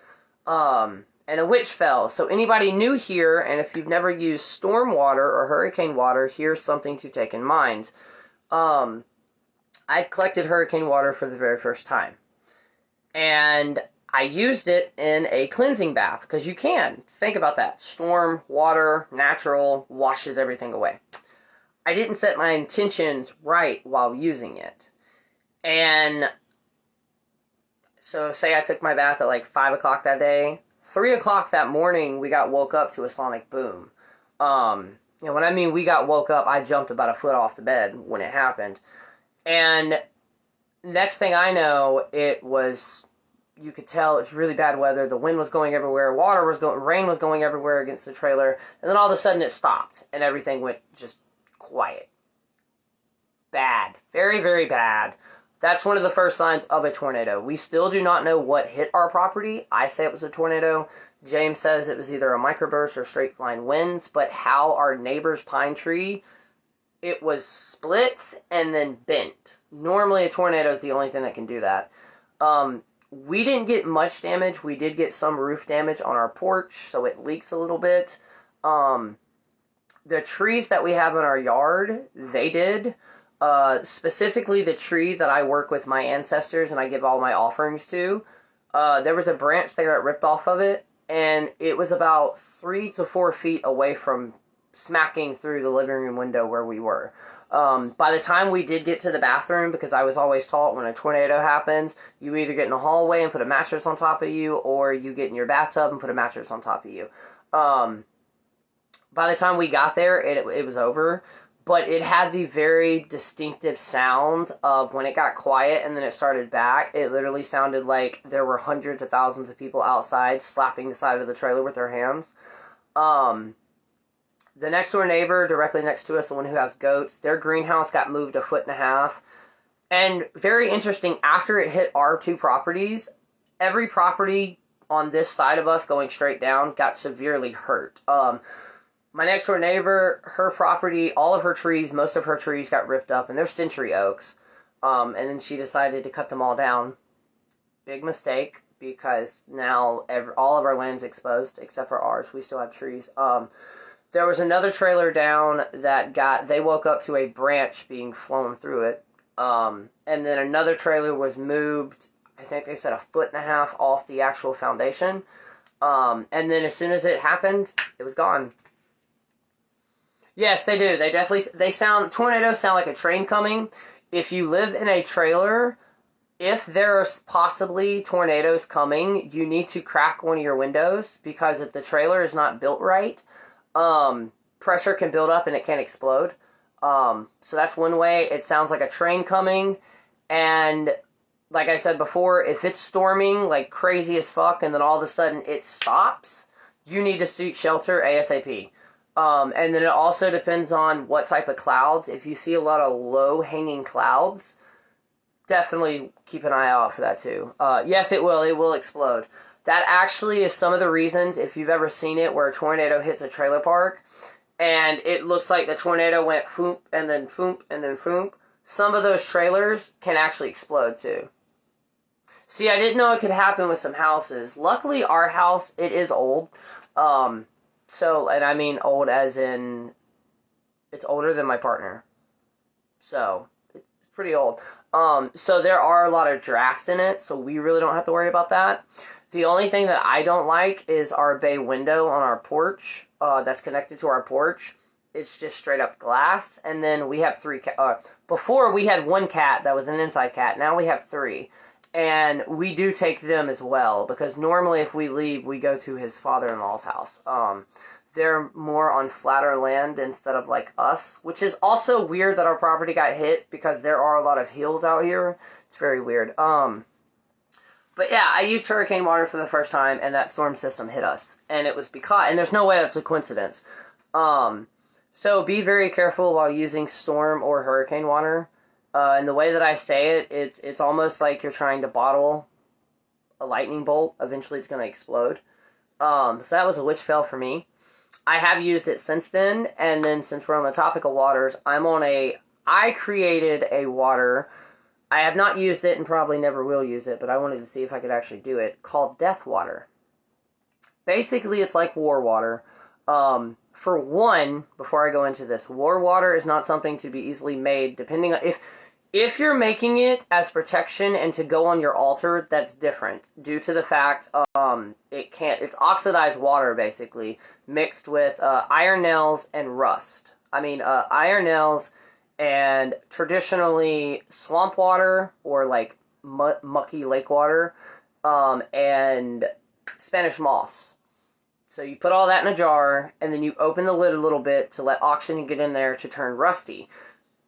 A: and a witch fell. So anybody new here, and if you've never used storm water or hurricane water, here's something to take in mind. I collected hurricane water for the very first time. And I used it in a cleansing bath, because you can. Think about that. Storm, water, natural, washes everything away. I didn't set my intentions right while using it. And so say I took my bath at like 5 o'clock that day. 3 o'clock that morning, we got woke up to a sonic boom. When I mean we got woke up, I jumped about a foot off the bed when it happened. And next thing I know, you could tell it's really bad weather. The wind was going everywhere. Rain was going everywhere against the trailer. And then all of a sudden it stopped and everything went just quiet. Bad. Very, very bad. That's one of the first signs of a tornado. We still do not know what hit our property. I say it was a tornado. James says it was either a microburst or straight line winds, but how our neighbor's pine tree, it was split and then bent. Normally a tornado is the only thing that can do that. We didn't get much damage. We did get some roof damage on our porch, so it leaks a little bit. The trees that we have in our yard, they did. specifically the tree that I work with my ancestors and I give all my offerings to, there was a branch that got ripped off of it, and it was about 3 to 4 feet away from smacking through the living room window where we were. By the time we did get to the bathroom, because I was always taught when a tornado happens, you either get in a hallway and put a mattress on top of you, or you get in your bathtub and put a mattress on top of you. By the time we got there, it was over, but it had the very distinctive sound of when it got quiet and then it started back. It literally sounded like there were hundreds of thousands of people outside slapping the side of the trailer with their hands. The next door neighbor directly next to us, the one who has goats, their greenhouse got moved 1.5 feet. And very interesting, after it hit our 2 properties, every property on this side of us going straight down got severely hurt. My next door neighbor, her property, all of her trees, most of her trees got ripped up, and they're century oaks. And then she decided to cut them all down. Big mistake, because now all of our land's exposed, except for ours. We still have trees. There was another trailer down that they woke up to a branch being flown through it. And then another trailer was moved, I think they said 1.5 feet off the actual foundation. And then as soon as it happened, it was gone. Yes, they do. Tornadoes sound like a train coming. If you live in a trailer, if there's possibly tornadoes coming, you need to crack one of your windows, because if the trailer is not built right, pressure can build up and it can explode. So that's one way. It sounds like a train coming. And like I said before, if it's storming like crazy as fuck and then all of a sudden it stops, you need to seek shelter ASAP. And then it also depends on what type of clouds. If you see a lot of low-hanging clouds, definitely keep an eye out for that too. Yes, it will. It will explode. That actually is some of the reasons, if you've ever seen it, where a tornado hits a trailer park, and it looks like the tornado went foomp, and then foomp, and then foomp. Some of those trailers can actually explode too. See, I didn't know it could happen with some houses. Luckily, our house, it is old. And I mean old as in, it's older than my partner. So, it's pretty old. So there are a lot of drafts in it, so we really don't have to worry about that. The only thing that I don't like is our bay window on our porch, that's connected to our porch. It's just straight up glass, and then we have 3 cats. Before, we had 1 cat that was an inside cat. Now we have 3. And we do take them as well, because normally if we leave, we go to his father-in-law's house. They're more on flatter land instead of like us, which is also weird that our property got hit, because there are a lot of hills out here. It's very weird. But yeah, I used hurricane water for the first time, and that storm system hit us. And it was and there's no way that's a coincidence. So be very careful while using storm or hurricane water. And the way that I say it, it's almost like you're trying to bottle a lightning bolt. Eventually it's going to explode. So that was a witch fail for me. I have used it since then, and then since we're on the topic of waters, I created a water. I have not used it and probably never will use it, but I wanted to see if I could actually do it, called Death Water. Basically, it's like war water. For one, before I go into this, war water is not something to be easily made, depending on if you're making it as protection and to go on your altar, that's different, due to the fact it's oxidized water, basically, mixed with iron nails and rust. Iron nails and traditionally swamp water, or like mucky lake water, and Spanish moss. So you put all that in a jar, and then you open the lid a little bit to let oxygen get in there to turn rusty.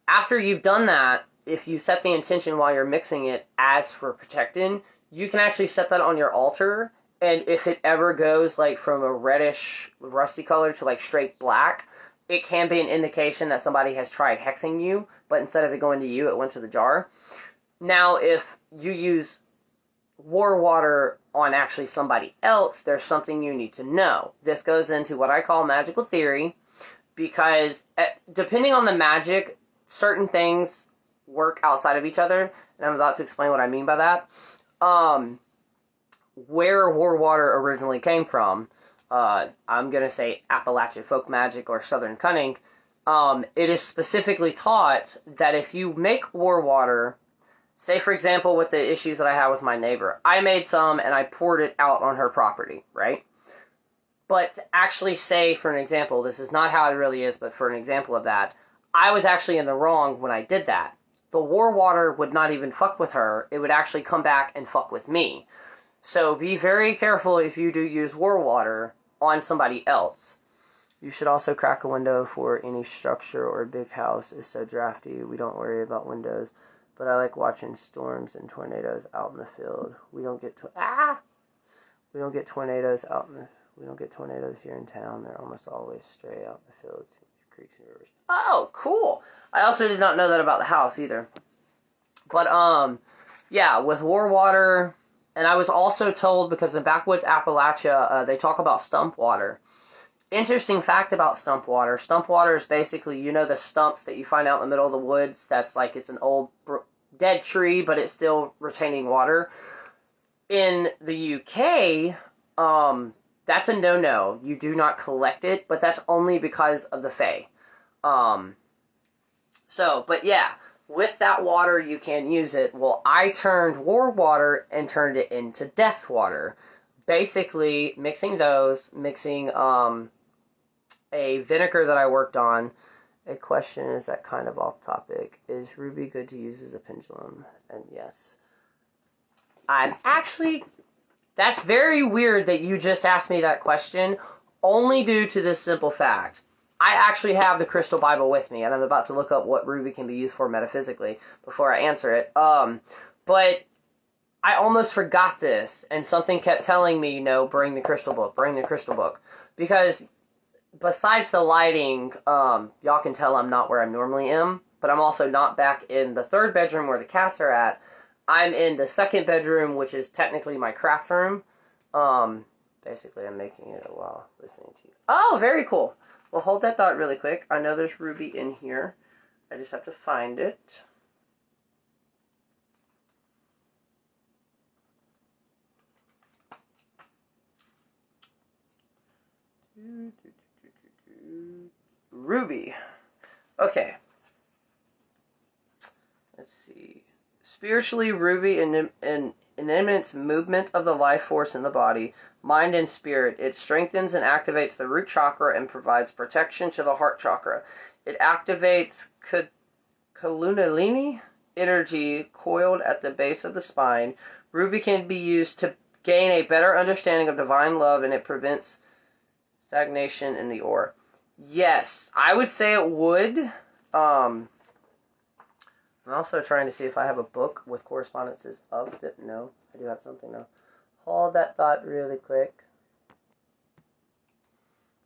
A: After you've done that, if you set the intention while you're mixing it as for protecting, you can actually set that on your altar, and if it ever goes like from a reddish rusty color to like straight black, it can be an indication that somebody has tried hexing you, but instead of it going to you, it went to the jar. Now, if you use war water on actually somebody else, there's something you need to know. This goes into what I call magical theory, because depending on the magic, certain things work outside of each other, and I'm about to explain what I mean by that. Where war water originally came from, I'm going to say Appalachian folk magic or southern cunning. it is specifically taught that if you make war water, say for example with the issues that I have with my neighbor, I made some and I poured it out on her property, right? But to actually say, for an example, this is not how it really is, but for an example of that, I was actually in the wrong when I did that. The war water would not even fuck with her. It would actually come back and fuck with me. So be very careful if you do use war water on somebody else. You should also crack a window for any structure or big house is so drafty. We don't worry about windows, but I like watching storms and tornadoes out in the field. We don't get tornadoes we don't get tornadoes here in town. They're almost always stray out in the fields, creeks and rivers. Oh, cool. I also did not know that about the house either. But yeah, with war water, and I was also told because in backwoods Appalachia, they talk about stump water. Interesting fact about stump water. Stump water is basically, you know, the stumps that you find out in the middle of the woods. That's like it's an old dead tree, but it's still retaining water. In the UK, that's a no-no. You do not collect it, but that's only because of the Fae. But yeah, with that water, you can use it. Well, I turned war water and turned it into death water. Basically, mixing a vinegar that I worked on. A question is that kind of off topic. Is ruby good to use as a pendulum? And yes. That's very weird that you just asked me that question, only due to this simple fact. I actually have the Crystal Bible with me, and I'm about to look up what ruby can be used for metaphysically before I answer it. But I almost forgot this, and something kept telling me, bring the crystal book. Because besides the lighting, y'all can tell I'm not where I normally am, but I'm also not back in the third bedroom where the cats are at. I'm in the second bedroom, which is technically my craft room. Basically, I'm making it while listening to you. Oh, very cool. Well, hold that thought really quick. I know there's ruby in here. I just have to find it. Ruby. Okay. Let's see. Spiritually, ruby inhibits movement of the life force in the body, mind, and spirit. It strengthens and activates the root chakra and provides protection to the heart chakra. It activates Kundalini energy coiled at the base of the spine. Ruby can be used to gain a better understanding of divine love, and it prevents stagnation in the ore. Yes, I would say it would. I'm also trying to see if I have a book with correspondences of it. No, I do have something though. Hold that thought really quick.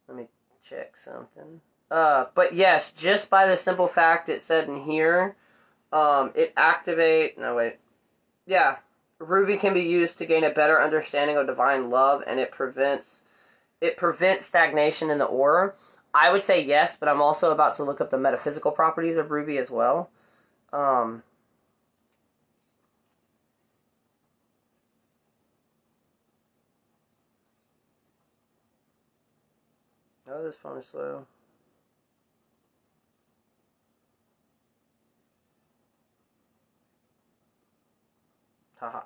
A: Let me check something. But yes, just by the simple fact it said in here, it activate. No wait, yeah, ruby can be used to gain a better understanding of divine love, and it prevents stagnation in the ore. I would say yes, but I'm also about to look up the metaphysical properties of ruby as well. Oh, this phone is slow. Haha.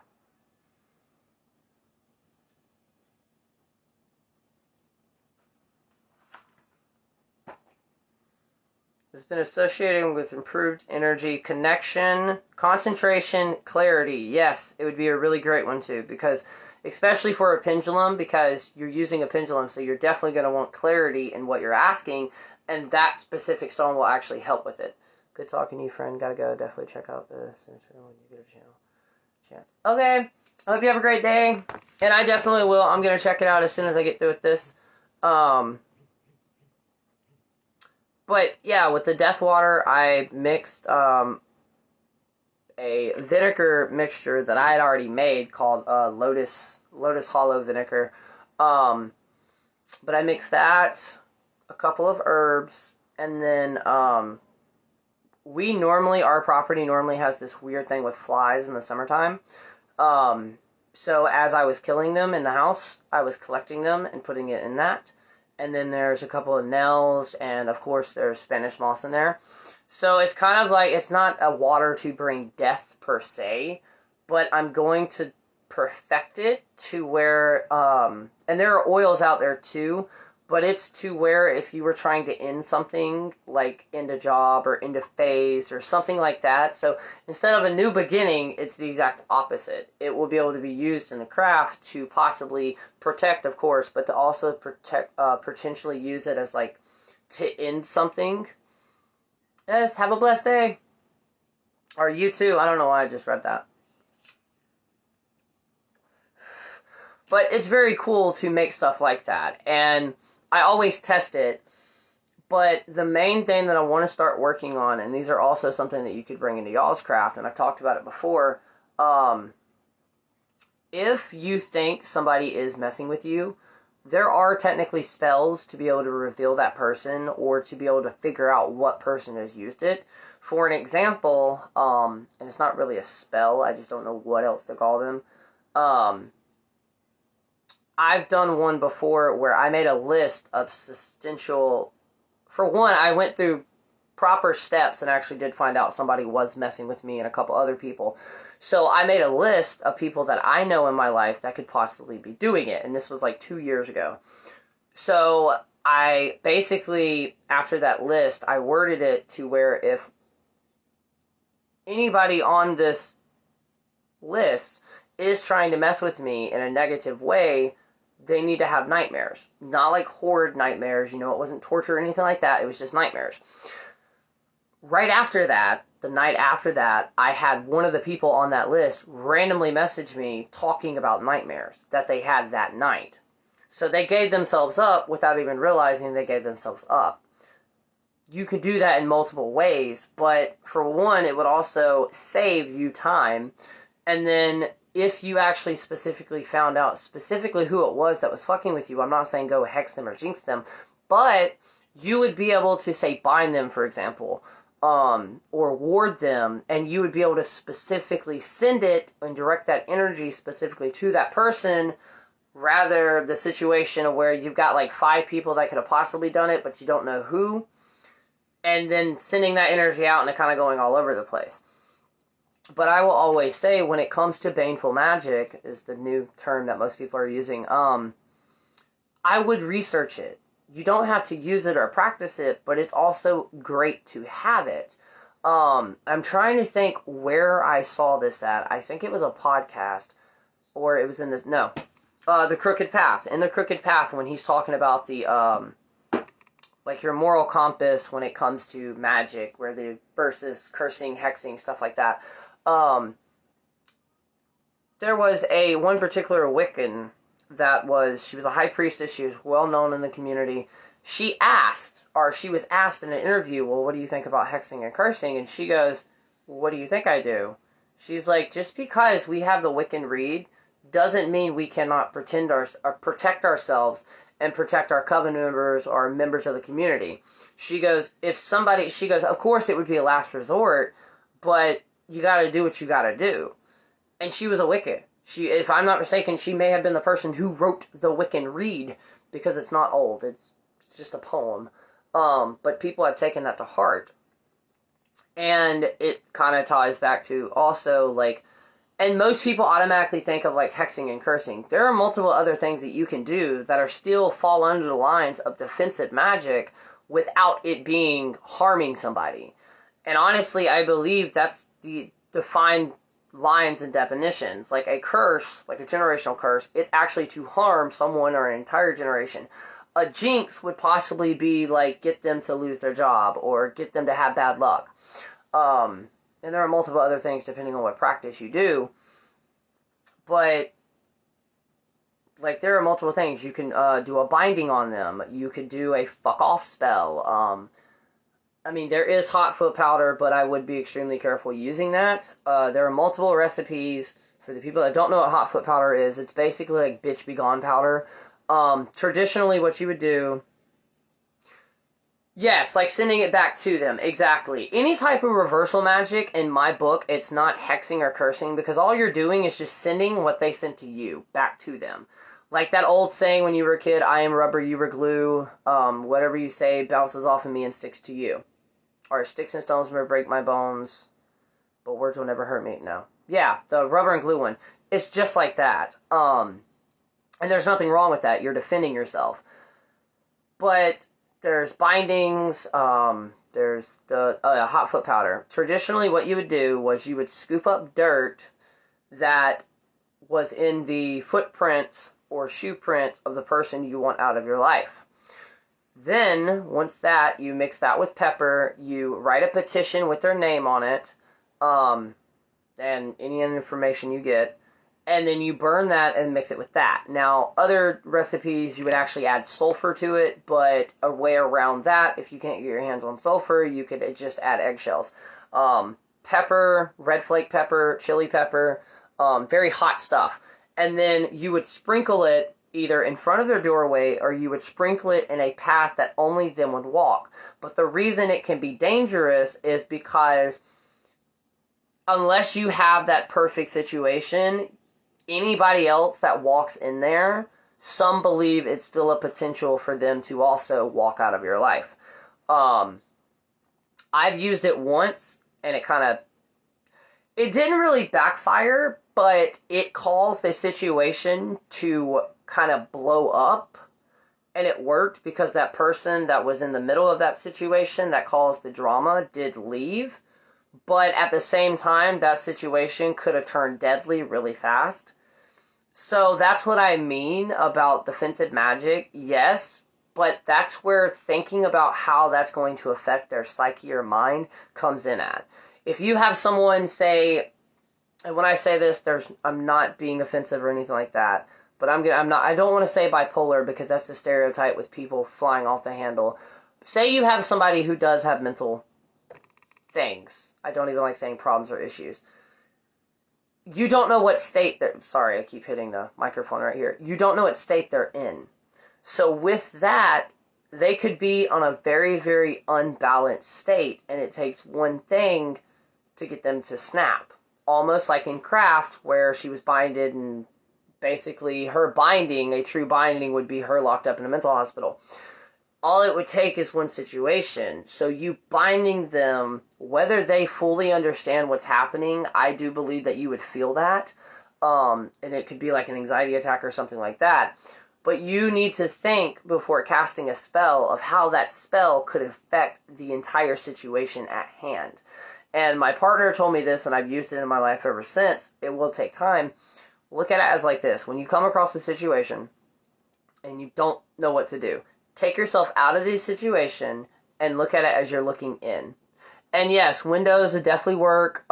A: It's been associated with improved energy, connection, concentration, clarity. Yes, it would be a really great one too, because especially for a pendulum, because you're using a pendulum, so you're definitely going to want clarity in what you're asking, and that specific song will actually help with it. Good talking to you, friend. Gotta go. Definitely check out this when you get a chance. Okay. I hope you have a great day, and I definitely will. I'm going to check it out as soon as I get through with this. But yeah, with the death water, I mixed a vinegar mixture that I had already made called Lotus Hollow vinegar. But I mixed that, a couple of herbs, and then our property normally has this weird thing with flies in the summertime. So as I was killing them in the house, I was collecting them and putting it in that. and then there's a couple of nails, and of course there's Spanish moss in there. So it's kind of like, it's not a water to bring death per se, but I'm going to perfect it to where, and there are oils out there too, but it's to where if you were trying to end something, like end a job or end a phase or something like that, so instead of a new beginning, it's the exact opposite. It will be able to be used in the craft to possibly protect, of course, but to also potentially use it as like to end something. Yes, have a blessed day. Or you too. I don't know why I just read that. But it's very cool to make stuff like that. And I always test it. But the main thing that I want to start working on, and these are also something that you could bring into y'all's craft, and I've talked about it before, if you think somebody is messing with you, there are technically spells to be able to reveal that person or to be able to figure out what person has used it. For an example, and it's not really a spell, I just don't know what else to call them. I've done one before where I made a list of existential. For one, I went through proper steps and actually did find out somebody was messing with me and a couple other people. So I made a list of people that I know in my life that could possibly be doing it. And this was like 2 years ago. So I basically, after that list, I worded it to where if anybody on this list is trying to mess with me in a negative way, they need to have nightmares. Not like horrid nightmares, it wasn't torture or anything like that. It was just nightmares. Right after that, the night after that, I had one of the people on that list randomly message me talking about nightmares that they had that night. So they gave themselves up without even realizing they gave themselves up. You could do that in multiple ways, but for one, it would also save you time. And then if you actually specifically found out specifically who it was that was fucking with you, I'm not saying go hex them or jinx them, but you would be able to, say, bind them, for example, or ward them, and you would be able to specifically send it and direct that energy specifically to that person, rather the situation where you've got like 5 people that could have possibly done it, but you don't know who, and then sending that energy out and it kind of going all over the place. But I will always say, when it comes to baneful magic, is the new term that most people are using, I would research it. You don't have to use it or practice it, but it's also great to have it. I'm trying to think where I saw this at. I think it was a podcast, or it was in this, no, The Crooked Path. In The Crooked Path, when he's talking about the, like your moral compass when it comes to magic, where the versus cursing, hexing, stuff like that. There was one particular Wiccan she was a high priestess, she was well known in the community. She was asked in an interview, well, what do you think about hexing and cursing? And she goes, well, what do you think I do? She's like, just because we have the Wiccan read doesn't mean we cannot protect ourselves and protect our coven members or members of the community. She goes, of course it would be a last resort, but you gotta do what you gotta do. And she was a Wiccan. If I'm not mistaken, she may have been the person who wrote the Wiccan Read, because it's not old, it's just a poem. But people have taken that to heart. And it kind of ties back to also, like, and most people automatically think of, like, hexing and cursing. There are multiple other things that you can do that are still fall under the lines of defensive magic without it being harming somebody. And honestly, I believe that's the defined lines and definitions. Like a curse, like a generational curse, it's actually to harm someone or an entire generation. A jinx would possibly be like get them to lose their job or get them to have bad luck. And there are multiple other things depending on what practice you do. But like there are multiple things. You can do a binding on them. You could do a fuck off spell. I mean, there is hot foot powder, but I would be extremely careful using that. There are multiple recipes. For the people that don't know what hot foot powder is, it's basically like bitch be gone powder. Traditionally, what you would do, yes, like sending it back to them, exactly. Any type of reversal magic, in my book, it's not hexing or cursing, because all you're doing is just sending what they sent to you back to them. Like that old saying when you were a kid, I am rubber, you were glue. Whatever you say bounces off of me and sticks to you. Or sticks and stones may break my bones, but words will never hurt me. No. Yeah, the rubber and glue one. It's just like that. And there's nothing wrong with that. You're defending yourself. But there's bindings, there's the hot foot powder. Traditionally, what you would do was you would scoop up dirt that was in the footprints or shoe print of the person you want out of your life. Then, once that, you mix that with pepper, you write a petition with their name on it, and any information you get, and then you burn that and mix it with that. Now, other recipes, you would actually add sulfur to it, but a way around that, if you can't get your hands on sulfur, you could just add eggshells. Pepper, red flake pepper, chili pepper, very hot stuff. And then you would sprinkle it either in front of their doorway or you would sprinkle it in a path that only them would walk. But the reason it can be dangerous is because unless you have that perfect situation, anybody else that walks in there, some believe it's still a potential for them to also walk out of your life. I've used it once and it didn't really backfire, but it caused the situation to kind of blow up, and it worked because that person that was in the middle of that situation that caused the drama did leave, but at the same time, that situation could have turned deadly really fast. So that's what I mean about defensive magic, yes, but that's where thinking about how that's going to affect their psyche or mind comes in at. If you have someone say, and when I say this, I'm not being offensive or anything like that, but I don't want to say bipolar because that's a stereotype with people flying off the handle. Say you have somebody who does have mental things. I don't even like saying problems or issues. You don't know what state sorry, I keep hitting the microphone right here. You don't know what state they're in. So with that, they could be on a very, very unbalanced state, and it takes one thing to get them to snap. Almost like in Craft, where she was binded, and basically her binding, a true binding, would be her locked up in a mental hospital. All it would take is one situation. So you binding them, whether they fully understand what's happening, I do believe that you would feel that. And it could be like an anxiety attack or something like that. But you need to think before casting a spell of how that spell could affect the entire situation at hand. And my partner told me this, and I've used it in my life ever since. It will take time. Look at it as like this. When you come across a situation and you don't know what to do, take yourself out of the situation and look at it as you're looking in. And yes, windows would definitely work.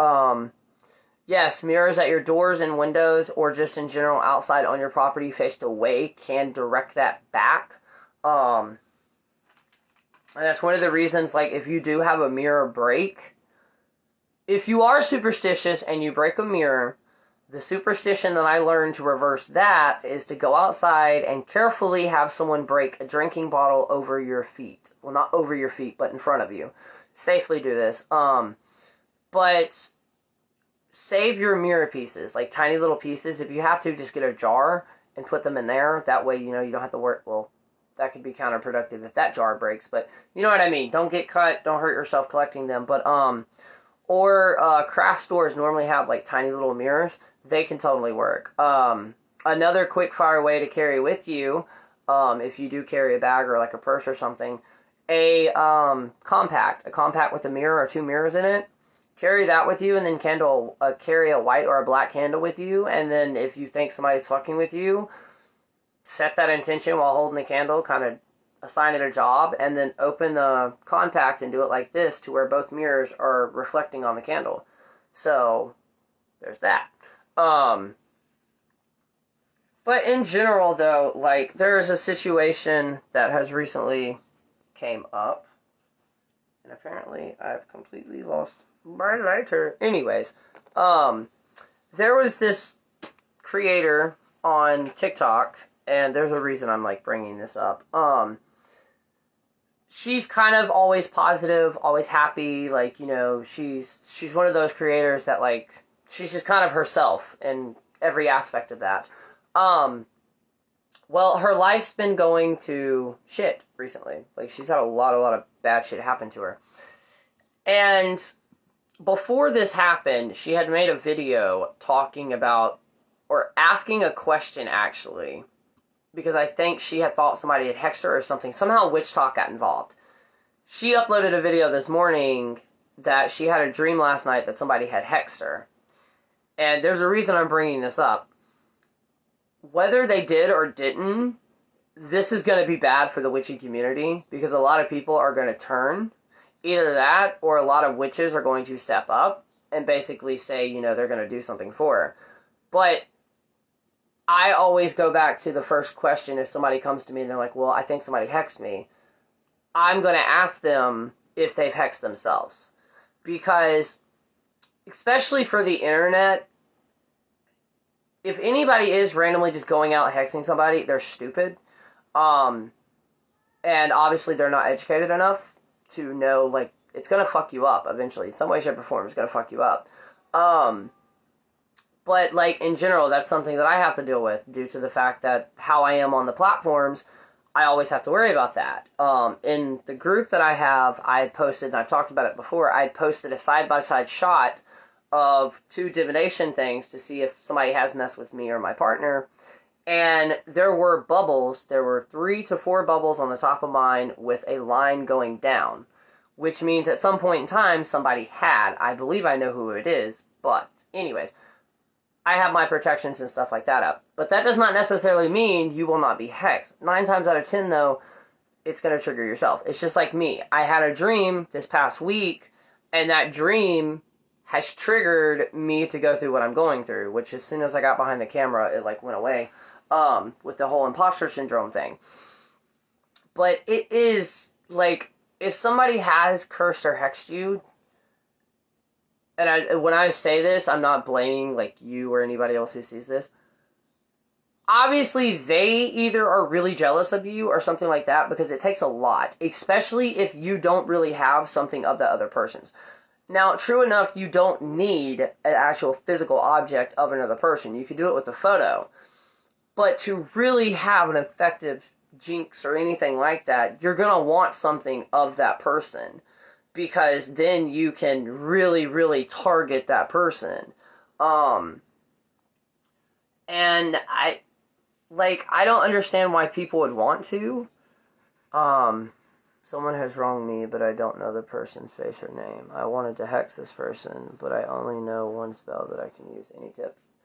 A: Yes, mirrors at your doors and windows or just in general outside on your property faced away can direct that back. And that's one of the reasons, like, if you do have a mirror break, if you are superstitious and you break a mirror, the superstition that I learned to reverse that is to go outside and carefully have someone break a drinking bottle over your feet. Well, not over your feet, but in front of you. Safely do this. But save your mirror pieces, like tiny little pieces. If you have to, just get a jar and put them in there. That way, you don't have to work. Well, that could be counterproductive if that jar breaks, but you know what I mean. Don't get cut. Don't hurt yourself collecting them. But, craft stores normally have like tiny little mirrors. They can totally work. Another quick fire way to carry with you, if you do carry a bag or like a purse or something, a compact with a mirror or two mirrors in it. Carry that with you, and then carry a white or a black candle with you. And then if you think somebody's fucking with you, set that intention while holding the candle, kind of assign it a job, and then open the compact and do it like this to where both mirrors are reflecting on the candle. So there's that. But in general, though, like, there's a situation that has recently came up, and apparently I've completely lost my lighter. Anyways, there was this creator on TikTok, and there's a reason I'm, like, bringing this up. She's kind of always positive, always happy, like, she's one of those creators that, like, she's just kind of herself in every aspect of that. Well, her life's been going to shit recently. Like, she's had a lot of bad shit happen to her. And before this happened, she had made a video talking about, or asking a question, actually, because I think she had thought somebody had hexed her or something. Somehow witch talk got involved. She uploaded a video this morning that she had a dream last night that somebody had hexed her. And there's a reason I'm bringing this up. Whether they did or didn't, this is going to be bad for the witchy community, because a lot of people are going to turn. Either that, or a lot of witches are going to step up and basically say, you know, they're going to do something for her. But I always go back to the first question. If somebody comes to me and they're like, well, I think somebody hexed me, I'm going to ask them if they've hexed themselves. Because, especially for the internet, if anybody is randomly just going out hexing somebody, they're stupid. And obviously they're not educated enough to know, like, it's going to fuck you up eventually. In some way, shape, or form, it's going to fuck you up. But, like, in general, that's something that I have to deal with due to the fact that how I am on the platforms, I always have to worry about that. In the group that I have, I had posted, and I've talked about it before, I had posted a side-by-side shot of 2 divination things to see if somebody has messed with me or my partner. And there were bubbles. There were 3 to 4 bubbles on the top of mine with a line going down, which means at some point in time somebody had. I believe I know who it is, but anyways, I have my protections and stuff like that up. But that does not necessarily mean you will not be hexed. 9 times out of 10, though, it's going to trigger yourself. It's just like me. I had a dream this past week, and that dream has triggered me to go through what I'm going through, which as soon as I got behind the camera, it like went away. With the whole imposter syndrome thing. But it is, like, if somebody has cursed or hexed you, and when I say this, I'm not blaming, like, you or anybody else who sees this. Obviously, they either are really jealous of you or something like that, because it takes a lot, especially if you don't really have something of the other person's. Now, true enough, you don't need an actual physical object of another person. You can do it with a photo. But to really have an effective jinx or anything like that, you're going to want something of that person. Because then you can really, really target that person. And I don't understand why people would want to. Someone has wronged me, but I don't know the person's face or name. I wanted to hex this person, but I only know one spell that I can use. Any tips?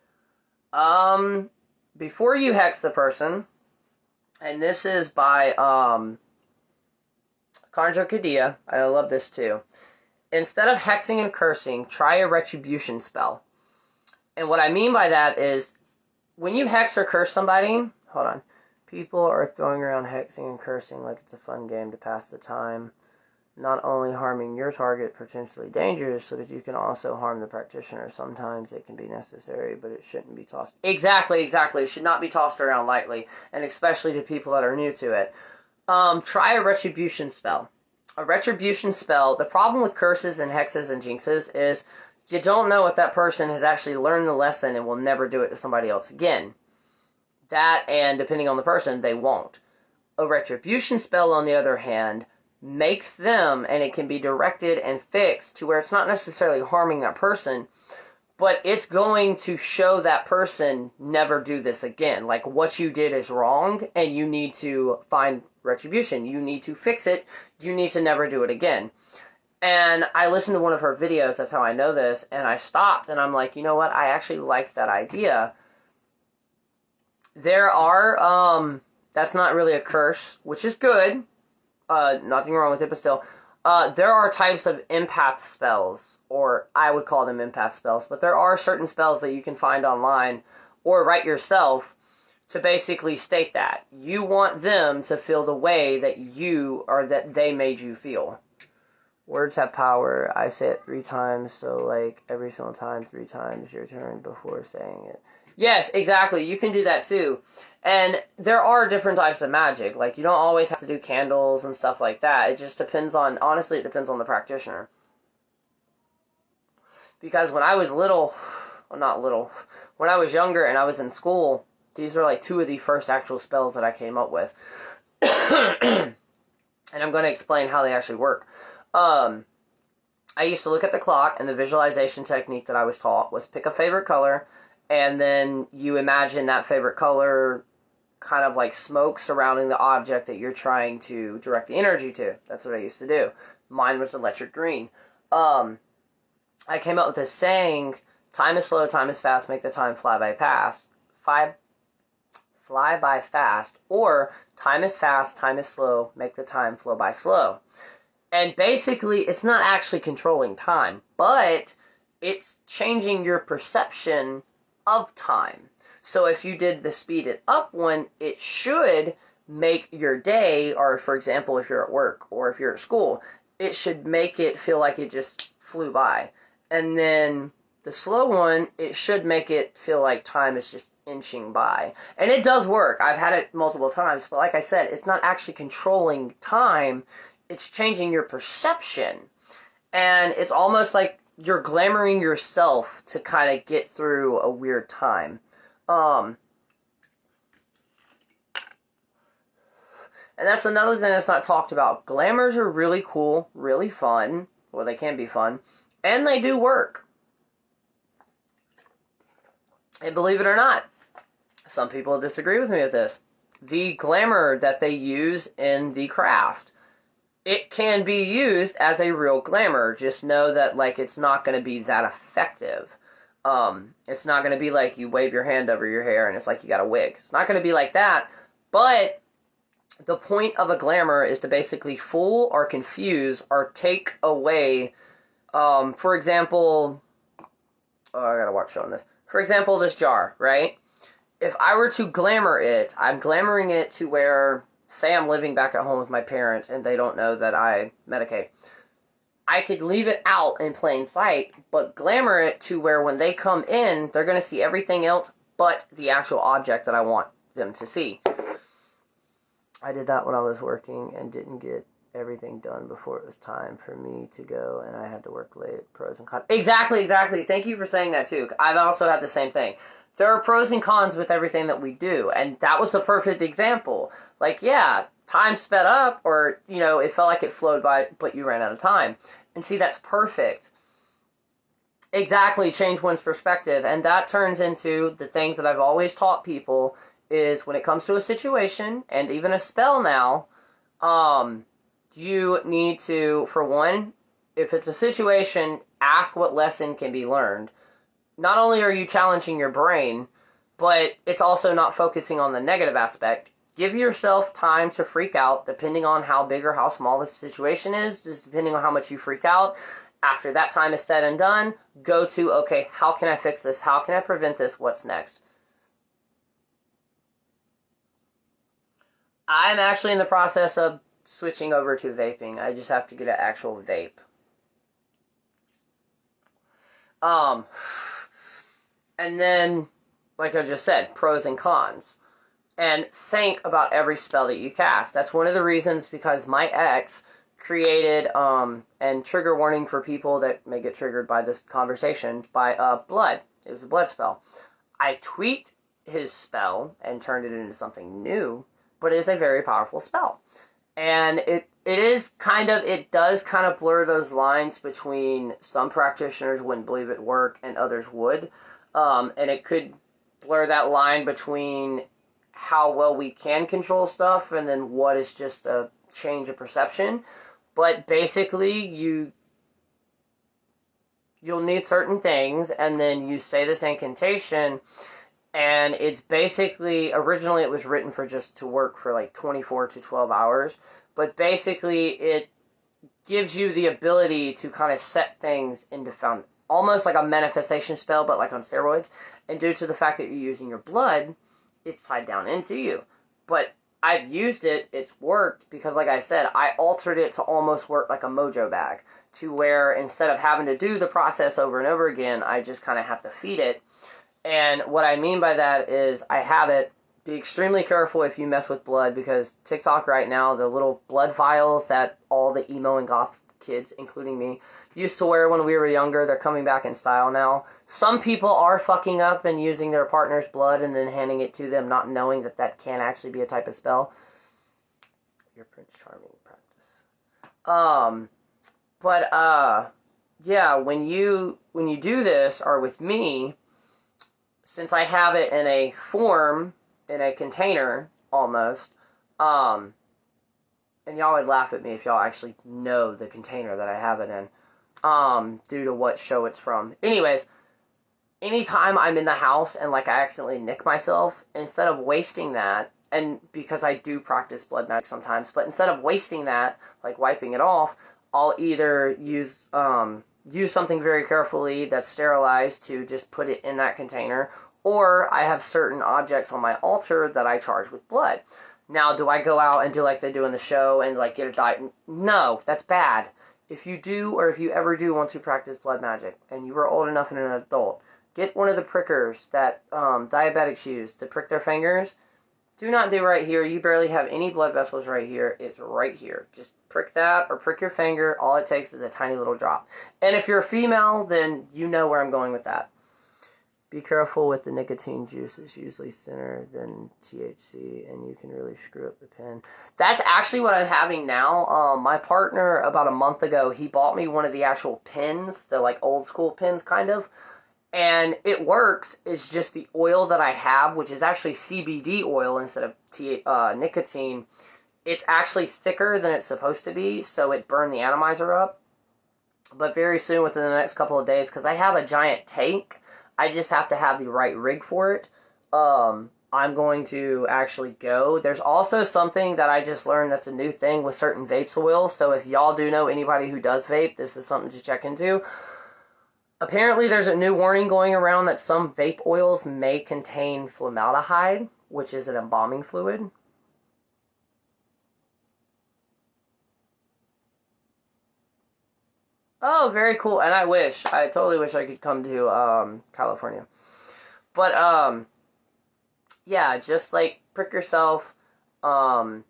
A: Before you hex the person, and this is by Conjure Kadia, I love this too. Instead of hexing and cursing, try a Retribution Spell. And what I mean by that is, when you hex or curse somebody, hold on, people are throwing around hexing and cursing like it's a fun game to pass the time, not only harming your target, potentially dangerous, so that you can also harm the practitioner. Sometimes it can be necessary, but it shouldn't be tossed. Exactly. It should not be tossed around lightly, and especially to people that are new to it. Try a Retribution Spell. A Retribution Spell, the problem with curses and hexes and jinxes is you don't know if that person has actually learned the lesson and will never do it to somebody else again. That, and depending on the person, they won't. A Retribution Spell, on the other hand, makes them, and it can be directed and fixed to where it's not necessarily harming that person, but it's going to show that person never do this again. Like, what you did is wrong, and you need to find retribution. You need to fix it. You need to never do it again. And I listened to one of her videos, that's how I know this, and I stopped, and I'm like, you know what, I actually like that idea. There are, that's not really a curse, which is good. Nothing wrong with it, but still. There are types of empath spells, or I would call them empath spells, but there are certain spells that you can find online, or write yourself, to basically state that. You want them to feel the way that you, or that they made you feel. Words have power. I say it 3 times, so like every single time, 3 times your turn before saying it. Yes, exactly. You can do that too. And there are different types of magic. Like, you don't always have to do candles and stuff like that. It just depends on, honestly, it depends on the practitioner. Because when I was little, well, not little, when I was younger and I was in school, These are like 2 of the first actual spells that I came up with. And I'm going to explain how they actually work. I used to look at the clock, and the visualization technique that I was taught was pick a favorite color, and then you imagine that favorite color kind of like smoke surrounding the object that you're trying to direct the energy to. That's what I used to do. Mine was electric green. I came up with this saying, time is slow, time is fast, make the time fly by fast, or time is fast, time is slow, make the time flow by slow. And basically, it's not actually controlling time, but it's changing your perception of time. So if you did the speed it up one, it should make your day, or for example, if you're at work or if you're at school, it should make it feel like it just flew by. And then the slow one, it should make it feel like time is just inching by. And it does work. I've had it multiple times, but like I said, it's not actually controlling time. It's changing your perception. And it's almost like you're glamoring yourself to kind of get through a weird time. And that's another thing that's not talked about. Glamours are really cool, really fun. Well, they can be fun. And they do work. And believe it or not, some people disagree with me with this. The glamour that they use in the craft, it can be used as a real glamour. Just know that, like, it's not going to be that effective. It's not going to be like you wave your hand over your hair and it's like you got a wig. It's not going to be like that. But the point of a glamour is to basically fool or confuse or take away, for example, I gotta watch on this. For example, this jar, right? If I were to glamour it, I'm glamoring it to where, say I'm living back at home with my parents and they don't know that I medicate. I could leave it out in plain sight, but glamour it to where when they come in, they're going to see everything else but the actual object that I want them to see. I did that when I was working and didn't get everything done before it was time for me to go, and I had to work late. Pros and cons. Exactly. Thank you for saying that, too. I've also had the same thing. There are pros and cons with everything that we do, and that was the perfect example. Like, yeah, time sped up, or, you know, it felt like it flowed by, but you ran out of time. And see, that's perfect. Exactly, change one's perspective, and that turns into the things that I've always taught people is when it comes to a situation, and even a spell now, you need to, for one, if it's a situation, ask what lesson can be learned. Not only are you challenging your brain, but it's also not focusing on the negative aspect. Give yourself time to freak out, depending on how big or how small the situation is, just depending on how much you freak out. After that time is said and done, go to, okay, how can I fix this? How can I prevent this? What's next? I'm actually in the process of switching over to vaping. I just have to get an actual vape. And then, like I just said, pros and cons. And think about every spell that you cast. That's one of the reasons, because my ex created, and trigger warning for people that may get triggered by this conversation, by blood. It was a blood spell. I tweaked his spell and turned it into something new, but it is a very powerful spell. And it does kind of blur those lines between some practitioners wouldn't believe it work and others would. And it could blur that line between how well we can control stuff and then what is just a change of perception. But basically, you'll need certain things, and then you say this incantation, and it's basically, originally it was written for just to work for like 24 to 12 hours, but basically it gives you the ability to kind of set things into almost like a manifestation spell, but like on steroids. And due to the fact that you're using your blood, it's tied down into you. But I've used it, it's worked, because like I said, I altered it to almost work like a mojo bag, to where instead of having to do the process over and over again, I just kind of have to feed it. And what I mean by that is I have it. Be extremely careful if you mess with blood, because TikTok right now, the little blood vials that all the emo and goth kids, including me, used to wear when we were younger. They're coming back in style now. Some people are fucking up and using their partner's blood and then handing it to them, not knowing that that can actually be a type of spell. Your Prince Charming practice. Yeah, when you do this, or with me, since I have it in a form, in a container, almost, and y'all would laugh at me if y'all actually know the container that I have it in, due to what show it's from. Anyways, anytime I'm in the house and, like, I accidentally nick myself, instead of wasting that, and because I do practice blood magic sometimes, but instead of wasting that, like wiping it off, I'll either use something very carefully that's sterilized to just put it in that container, or I have certain objects on my altar that I charge with blood. Now, do I go out and do like they do in the show and like get a diet? No, that's bad. If you do, or if you ever do want to practice blood magic, and you are old enough and an adult, get one of the prickers that diabetics use to prick their fingers. Do not do right here. You barely have any blood vessels right here. It's right here. Just prick that or prick your finger. All it takes is a tiny little drop. And if you're a female, then you know where I'm going with that. Be careful with the nicotine juice. It's usually thinner than THC, and you can really screw up the pen. That's actually what I'm having now. My partner, about a month ago, he bought me one of the actual pens, the like old school pens kind of. And it works. It's just the oil that I have, which is actually CBD oil instead of nicotine. It's actually thicker than it's supposed to be, so it burned the atomizer up. But very soon, within the next couple of days, because I have a giant tank, I just have to have the right rig for it. I'm going to actually go. There's also something that I just learned that's a new thing with certain vapes oil. So if y'all do know anybody who does vape, this is something to check into. Apparently, there's a new warning going around that some vape oils may contain formaldehyde, which is an embalming fluid. Oh, very cool. And I totally wish I could come to California. But, yeah, just, like, prick yourself, and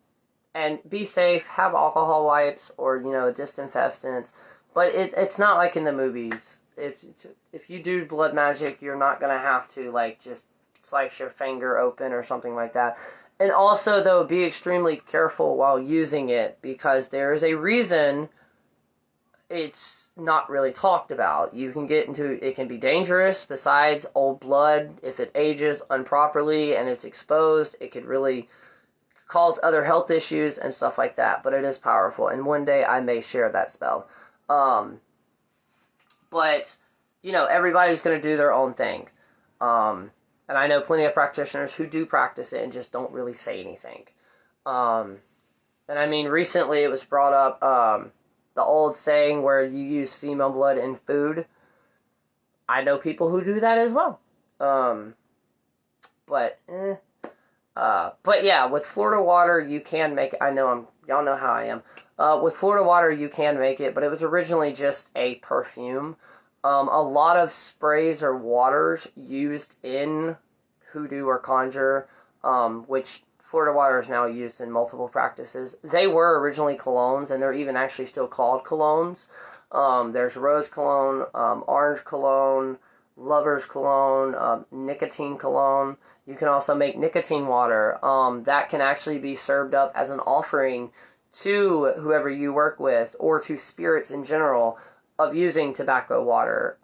A: be safe, have alcohol wipes, or, disinfectants. But it's not like in the movies. If you do blood magic, you're not going to have to, like, just slice your finger open or something like that. And also, though, be extremely careful while using it, because there is a reason it's not really talked about. It can be dangerous. Besides old blood, if it ages improperly and it's exposed, it could really cause other health issues and stuff like that. But it is powerful, and one day I may share that spell. But, everybody's going to do their own thing. And I know plenty of practitioners who do practice it and just don't really say anything. And I mean, recently it was brought up, the old saying where you use female blood in food. I know people who do that as well. But yeah, with Florida water, you can make it. Y'all know how I am. With Florida water, you can make it, but it was originally just a perfume. A lot of sprays or waters used in hoodoo or conjure, which Florida water is now used in multiple practices. They were originally colognes, and they're even actually still called colognes. There's rose cologne, orange cologne, lover's cologne, nicotine cologne. You can also make nicotine water. That can actually be served up as an offering to whoever you work with, or to spirits in general, of using tobacco water.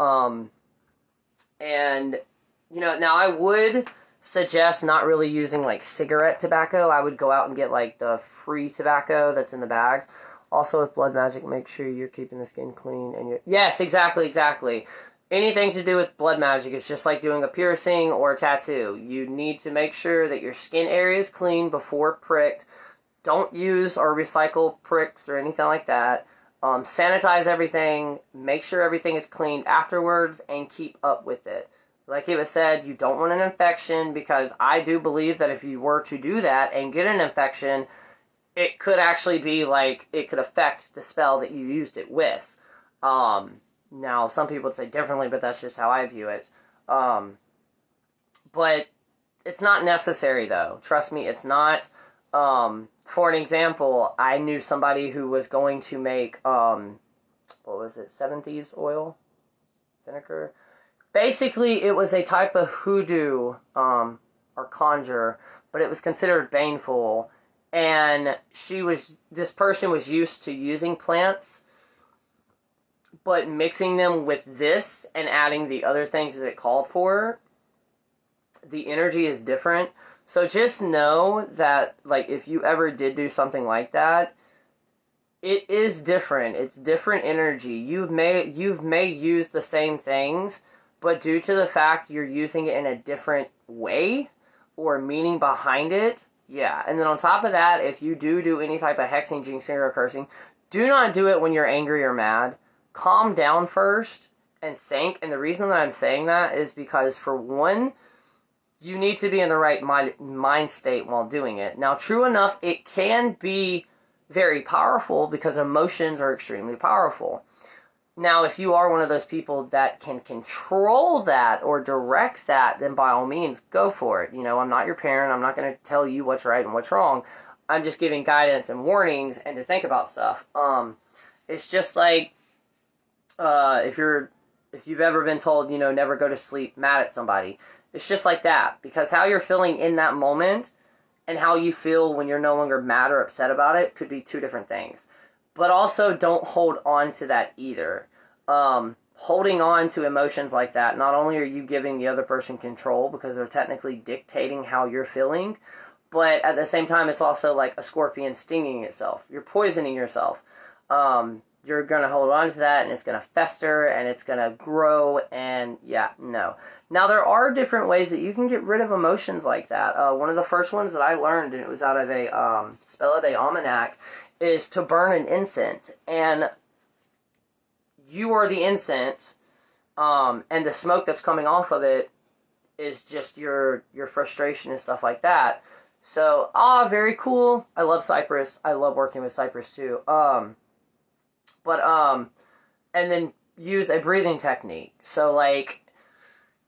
A: And, now I would suggest not really using, like, cigarette tobacco. I would go out and get, like, the free tobacco that's in the bags. Also, with blood magic, make sure you're keeping the skin clean. And yes, exactly. Anything to do with blood magic, it's just like doing a piercing or a tattoo. You need to make sure that your skin area is clean before pricked. Don't use or recycle pricks or anything like that. Sanitize everything. Make sure everything is cleaned afterwards, and keep up with it. Like it was said, you don't want an infection, because I do believe that if you were to do that and get an infection, it could actually be like, it could affect the spell that you used it with. Now, some people would say differently, but that's just how I view it. But it's not necessary, though. Trust me, it's not. For an example, I knew somebody who was going to make what was it, Seven Thieves oil, vinegar. Basically, it was a type of hoodoo or conjure, but it was considered baneful. And this person was used to using plants, but mixing them with this and adding the other things that it called for, the energy is different. So just know that, like, if you ever did do something like that, it is different. It's different energy. You may use the same things, but due to the fact you're using it in a different way or meaning behind it, yeah. And then on top of that, if you do any type of hexing, jinxing, or cursing, do not do it when you're angry or mad. Calm down first and think. And the reason that I'm saying that is because, for one, you need to be in the right mind state while doing it. Now, true enough, it can be very powerful because emotions are extremely powerful. Now, if you are one of those people that can control that or direct that, then by all means, go for it. You know, I'm not your parent. I'm not going to tell you what's right and what's wrong. I'm just giving guidance and warnings and to think about stuff. It's just like, if you've ever been told, you know, never go to sleep mad at somebody. It's just like that, because how you're feeling in that moment and how you feel when you're no longer mad or upset about it could be two different things. But also, don't hold on to that either. Holding on to emotions like that, not only are you giving the other person control because they're technically dictating how you're feeling, but at the same time, it's also like a scorpion stinging itself. You're poisoning yourself. You're going to hold on to that, and it's going to fester, and it's going to grow, and yeah, no. Now, there are different ways that you can get rid of emotions like that. One of the first ones that I learned, and it was out of a Spell a Day Almanac, is to burn an incense. And you are the incense, and the smoke that's coming off of it is just your frustration and stuff like that. So, very cool. I love cypress. I love working with cypress too. And then use a breathing technique. So, like,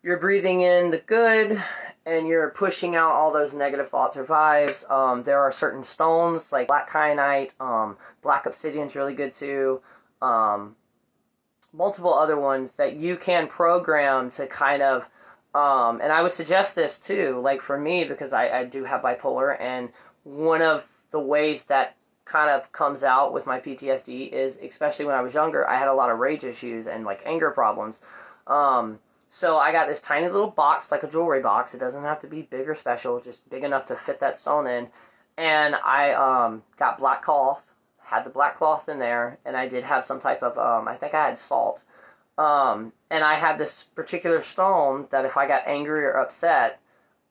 A: you're breathing in the good, and you're pushing out all those negative thoughts or vibes. There are certain stones, like black kyanite, black obsidian's really good too, multiple other ones that you can program to kind of, and I would suggest this too, like for me, because I do have bipolar, and one of the ways that kind of comes out with my PTSD is, especially when I was younger, I had a lot of rage issues and like anger problems. So I got this tiny little box, like a jewelry box. It doesn't have to be big or special, just big enough to fit that stone in. And I got black cloth, had the black cloth in there, and I did have some type of, I think I had salt. And I had this particular stone that if I got angry or upset,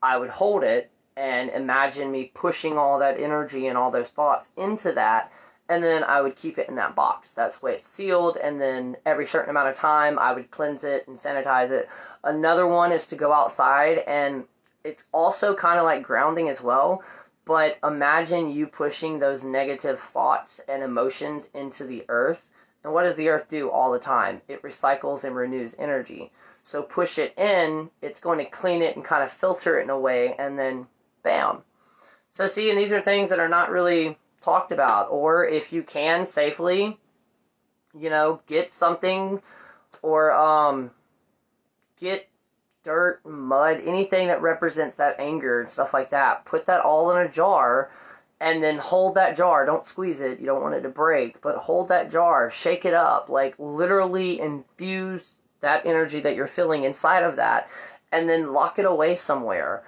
A: I would hold it and imagine me pushing all that energy and all those thoughts into that, and then I would keep it in that box. That's the way it's sealed, and then every certain amount of time, I would cleanse it and sanitize it. Another one is to go outside, and it's also kind of like grounding as well, but imagine you pushing those negative thoughts and emotions into the earth, and what does the earth do all the time? It recycles and renews energy. So push it in, it's going to clean it and kind of filter it in a way, and then bam. So see, and these are things that are not really talked about. Or if you can safely, you know, get something, or get dirt, mud, anything that represents that anger and stuff like that. Put that all in a jar, and then hold that jar. Don't squeeze it. You don't want it to break, but hold that jar, shake it up, like literally infuse that energy that you're feeling inside of that, and then lock it away somewhere.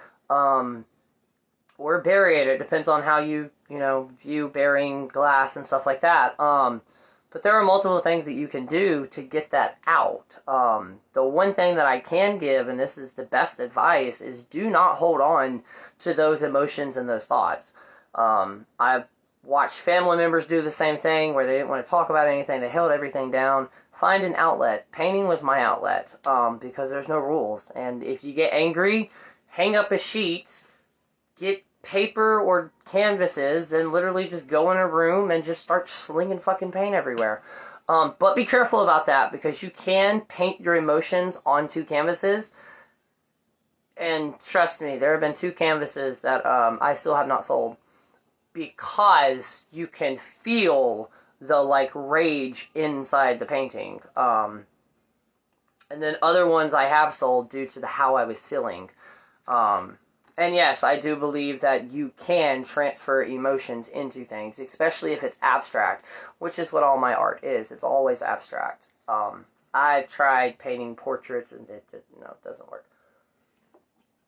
A: Or bury it. It depends on how you view burying glass and stuff like that. But there are multiple things that you can do to get that out. The one thing that I can give, and this is the best advice, is do not hold on to those emotions and those thoughts. I've watched family members do the same thing where they didn't want to talk about anything. They held everything down. Find an outlet. Painting was my outlet, because there's no rules. And if you get angry, hang up a sheet, get paper or canvases, and literally just go in a room and just start slinging fucking paint everywhere. But be careful about that, because you can paint your emotions onto canvases. And trust me, there have been 2 canvases that I still have not sold, because you can feel the, like, rage inside the painting. And then other ones I have sold due to how I was feeling. And yes, I do believe that you can transfer emotions into things, especially if it's abstract, which is what all my art is. It's always abstract. I've tried painting portraits, and it doesn't work.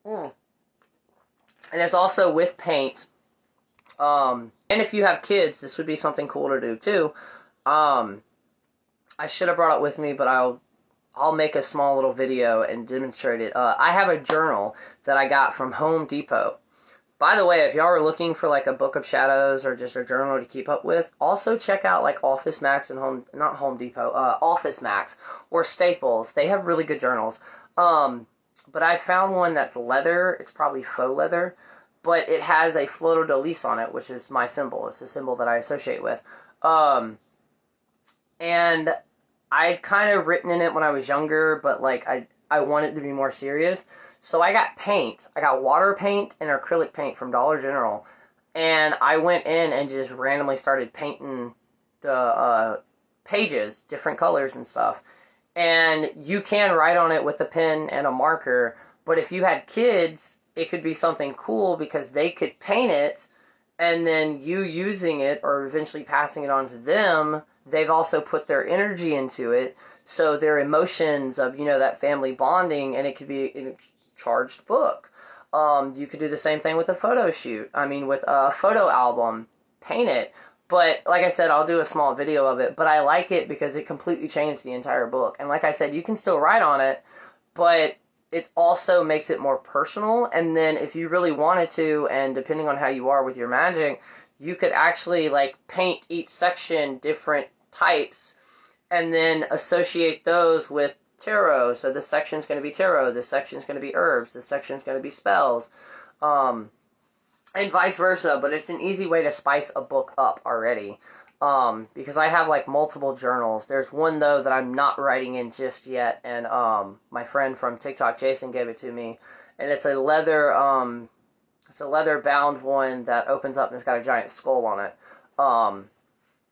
A: And it's also with paint. And if you have kids, this would be something cool to do too. I should have brought it with me, but I'll make a small little video and demonstrate it. I have a journal that I got from Home Depot. By the way, if y'all are looking for like a book of shadows or just a journal to keep up with, also check out like Office Max and Office Max or Staples. They have really good journals. But I found one that's leather. It's probably faux leather, but it has a fleur de lis on it, which is my symbol. It's a symbol that I associate with. And I'd kind of written in it when I was younger, but like I wanted to be more serious. So I got paint. I got water paint and acrylic paint from Dollar General. And I went in and just randomly started painting the pages, different colors and stuff. And you can write on it with a pen and a marker. But if you had kids, it could be something cool because they could paint it, and then you using it or eventually passing it on to them, they've also put their energy into it. So their emotions of, that family bonding, and it could be a charged book. You could do the same thing with a photo shoot. With a photo album, paint it. But like I said, I'll do a small video of it. But I like it because it completely changed the entire book. And like I said, you can still write on it, but it also makes it more personal. And then if you really wanted to, and depending on how you are with your magic, you could actually like paint each section different types and then associate those with tarot. So this section's going to be tarot, this section's going to be herbs, this section's going to be spells, and vice versa. But it's an easy way to spice a book up already, because I have like multiple journals. There's one though that I'm not writing in just yet, and my friend from TikTok, Jason, gave it to me, and it's a leather bound one that opens up and it's got a giant skull on it.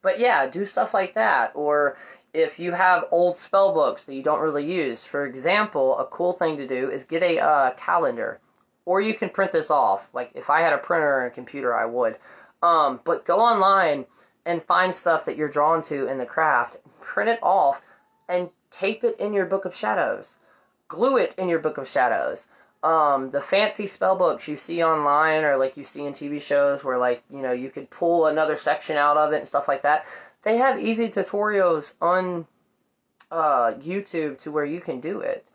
A: But yeah, do stuff like that. Or if you have old spell books that you don't really use, for example, a cool thing to do is get a calendar. Or you can print this off. Like, if I had a printer and a computer, I would. But go online and find stuff that you're drawn to in the craft, print it off, and tape it in your Book of Shadows. Glue it in your Book of Shadows. The fancy spell books you see online, or like you see in TV shows where like, you could pull another section out of it and stuff like that. They have easy tutorials on YouTube to where you can do it.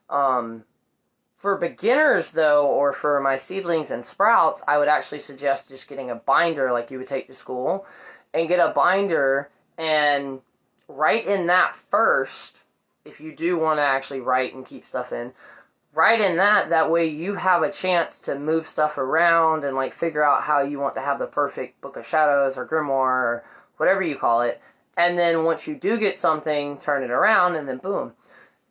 A: For beginners though, or for my seedlings and sprouts, I would actually suggest just getting a binder like you would take to school, and get a binder and write in that first. If you do want to actually write and keep stuff in, write in that way you have a chance to move stuff around and like figure out how you want to have the perfect Book of Shadows or Grimoire or whatever you call it. And then once you do get something, turn it around, and then boom.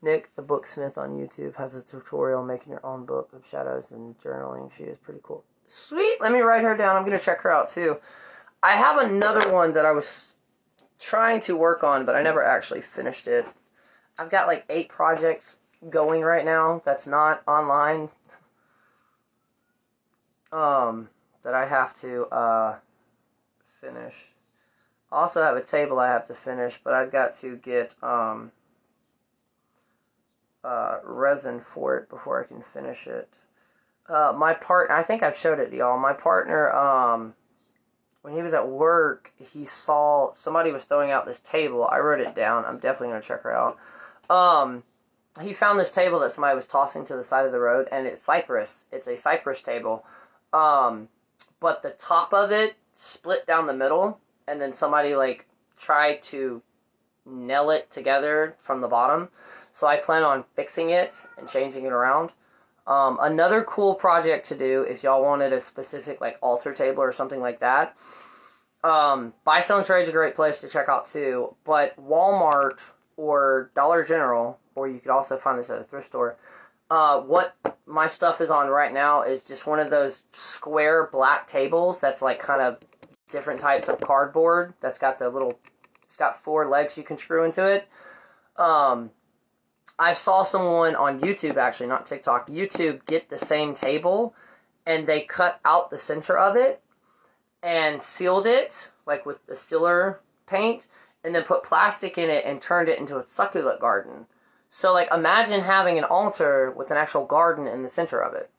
A: Nick, the Booksmith on YouTube, has a tutorial making your own Book of Shadows and journaling. She is pretty cool. Sweet! Let me write her down. I'm going to check her out too. I have another one that I was trying to work on, but I never actually finished it. I've got like 8 projects going right now that's not online. That I have to finish. I also have a table I have to finish, but I've got to get resin for it before I can finish it. My partner, I think I've showed it to y'all. My partner, when he was at work, he saw somebody was throwing out this table. I wrote it down. I'm definitely going to check her out. He found this table that somebody was tossing to the side of the road, and it's cypress. It's a cypress table. But the top of it split down the middle, and then somebody like tried to nail it together from the bottom. So I plan on fixing it and changing it around. Another cool project to do, if y'all wanted a specific like altar table or something like that, Buy Sell and Trade is a great place to check out too. But Walmart or Dollar General, or you could also find this at a thrift store. What my stuff is on right now is just one of those square black tables that's like kind of different types of cardboard that's got the little It's got 4 legs you can screw into it. I saw someone on YouTube, actually, not TikTok, YouTube, get the same table, and they cut out the center of it and sealed it, like with the sealer paint, and then put plastic in it and turned it into a succulent garden. So, like, imagine having an altar with an actual garden in the center of it.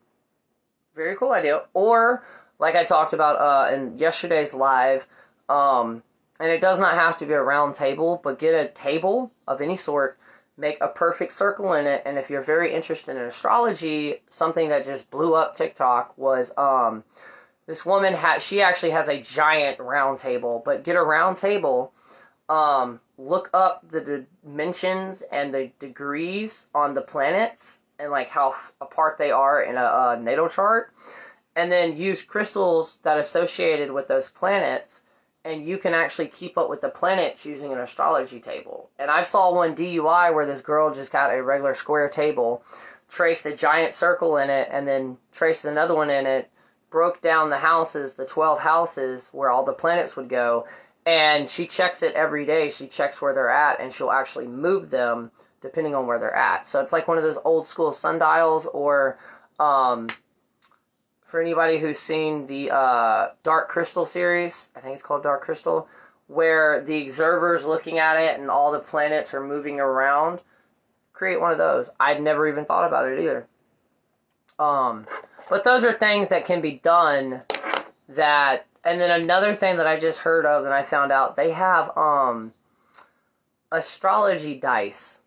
A: Very cool idea. Or, like I talked about in yesterday's live, and it does not have to be a round table, but get a table of any sort, make a perfect circle in it, and if you're very interested in astrology, something that just blew up TikTok was, this woman, she actually has a giant round table, but get a round table, look up the dimensions and the degrees on the planets, and like how apart they are in a natal chart, and then use crystals that are associated with those planets, and you can actually keep up with the planets using an astrology table. And I saw one DUI where this girl just got a regular square table, traced a giant circle in it, and then traced another one in it, broke down the houses, the 12 houses where all the planets would go, and she checks it every day. She checks where they're at, and she'll actually move them depending on where they're at. So it's like one of those old school sundials, or for anybody who's seen the Dark Crystal series, I think it's called Dark Crystal, where the observer's looking at it and all the planets are moving around, create one of those. I'd never even thought about it either. But those are things that can be done that, and then another thing that I just heard of and I found out, they have Astrology Dice.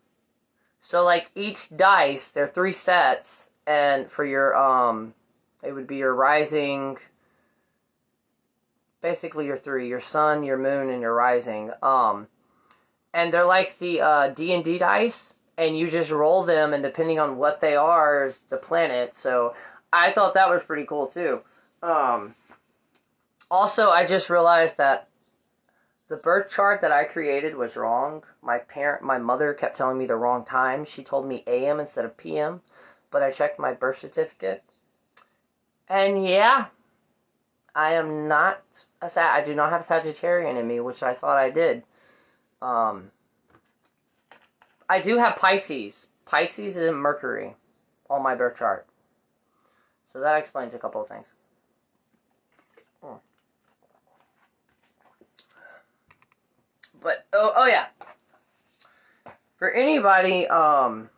A: So like each dice, there are 3 sets, and for your, it would be your rising, basically your 3, your sun, your moon, and your rising. And they're like the D&D dice, and you just roll them, and depending on what they are is the planet. So I thought that was pretty cool too. Also, I just realized that the birth chart that I created was wrong. My mother kept telling me the wrong time. She told me AM instead of PM, but I checked my birth certificate. And yeah, I am not I do not have Sagittarian in me, which I thought I did. I do have Pisces. Pisces is in Mercury on my birth chart. So that explains a couple of things. But, oh yeah. For anybody, and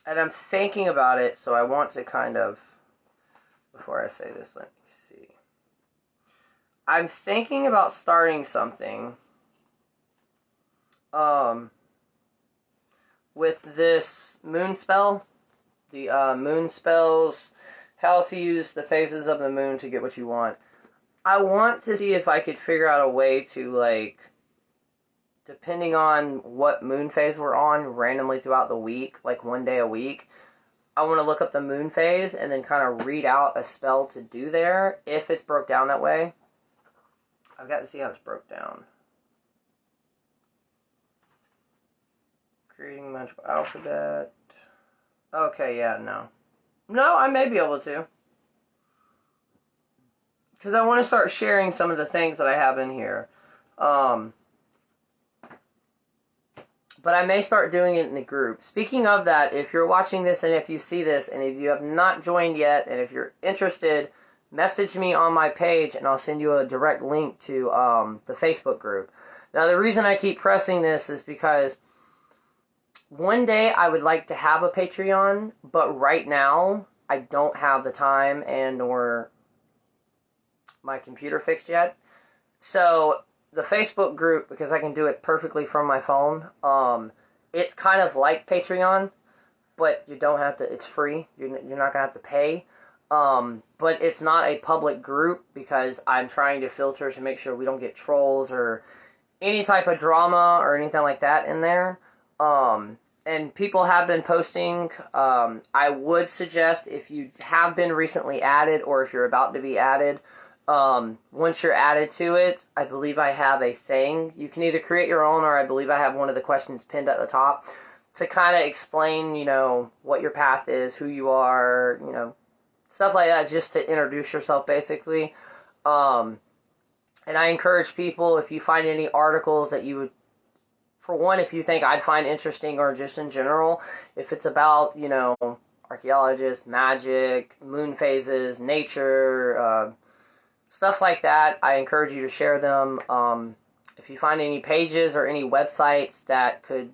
A: I'm thinking about it, so I want to kind of, before I say this, let me see. I'm thinking about starting something, with this moon spell. The, moon spells, how to use the phases of the moon to get what you want. I want to see if I could figure out a way to, like, depending on what moon phase we're on, randomly throughout the week, like one day a week, I want to look up the moon phase and then kind of read out a spell to do there, if it's broke down that way. I've got to see how it's broke down. Creating magical alphabet. Okay, yeah, no. No, I may be able to. Because I want to start sharing some of the things that I have in here. But I may start doing it in a group. Speaking of that, if you're watching this and if you see this, and if you have not joined yet, and if you're interested, message me on my page and I'll send you a direct link to the Facebook group. Now, the reason I keep pressing this is because one day I would like to have a Patreon, but right now I don't have the time and or my computer fixed yet. So the Facebook group, because I can do it perfectly from my phone, it's kind of like Patreon, but you don't have to, it's free, you're not going to have to pay, but it's not a public group, because I'm trying to filter to make sure we don't get trolls or any type of drama or anything like that in there, and people have been posting. I would suggest, if you have been recently added, or if you're about to be added, once you're added to it, I believe I have a thing. You can either create your own, or I believe I have one of the questions pinned at the top to kind of explain, you know, what your path is, who you are, you know, stuff like that, just to introduce yourself, basically. And I encourage people, if you find any articles that you would, for one, if you think I'd find interesting, or just in general, if it's about, you know, archaeologists, magic, moon phases, nature, stuff like that, I encourage you to share them. If you find any pages or any websites that could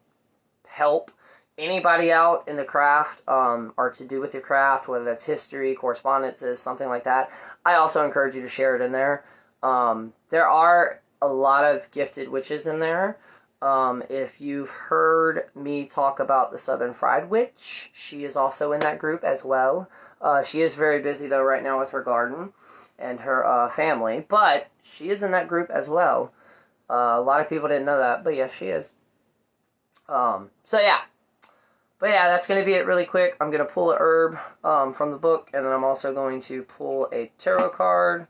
A: help anybody out in the craft, or to do with your craft, whether that's history, correspondences, something like that, I also encourage you to share it in there. There are a lot of gifted witches in there. If you've heard me talk about the Southern Fried Witch, she is also in that group as well. She is very busy, though, right now with her garden and her family, but she is in that group as well. A lot of people didn't know that, but yes, she is. So yeah. But yeah, that's going to be it really quick. I'm going to pull a herb from the book, and then I'm also going to pull a tarot card.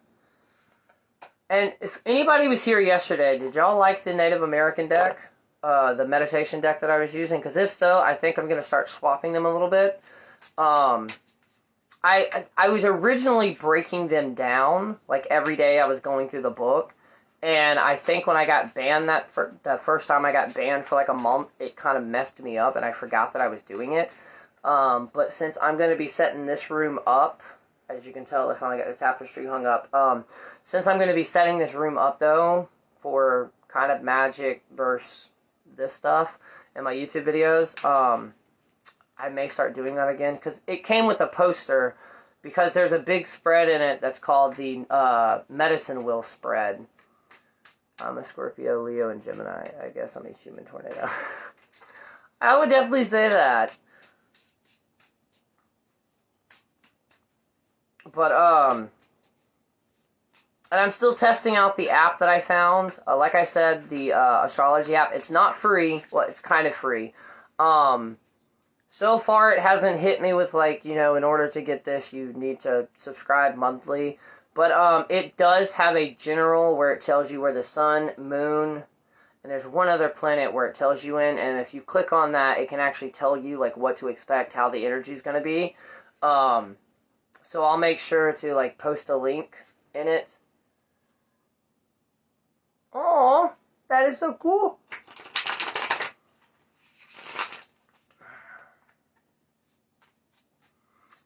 A: And if anybody was here yesterday, did y'all like the Native American deck? The meditation deck that I was using? Because if so, I think I'm going to start swapping them a little bit. I was originally breaking them down, like every day I was going through the book, and I think when I got banned the first time I got banned for like a month, it kind of messed me up, and I forgot that I was doing it. But since I'm going to be setting this room up, as you can tell, I finally got the tapestry hung up. Since I'm going to be setting this room up, though, for kind of magic versus this stuff in my YouTube videos, I may start doing that again, because it came with a poster, because there's a big spread in it that's called the Medicine Wheel spread. I'm a Scorpio, Leo, and Gemini. I guess I'm a human tornado. I would definitely say that. But, and I'm still testing out the app that I found. Like I said, the Astrology app, it's not free. Well, it's kind of free. So far, it hasn't hit me with, like, you know, in order to get this, you need to subscribe monthly. But it does have a general where it tells you where the sun, moon, and there's one other planet where it tells you in. And if you click on that, it can actually tell you, like, what to expect, how the energy is going to be. So I'll make sure to, like, post a link in it. Oh, that is so cool.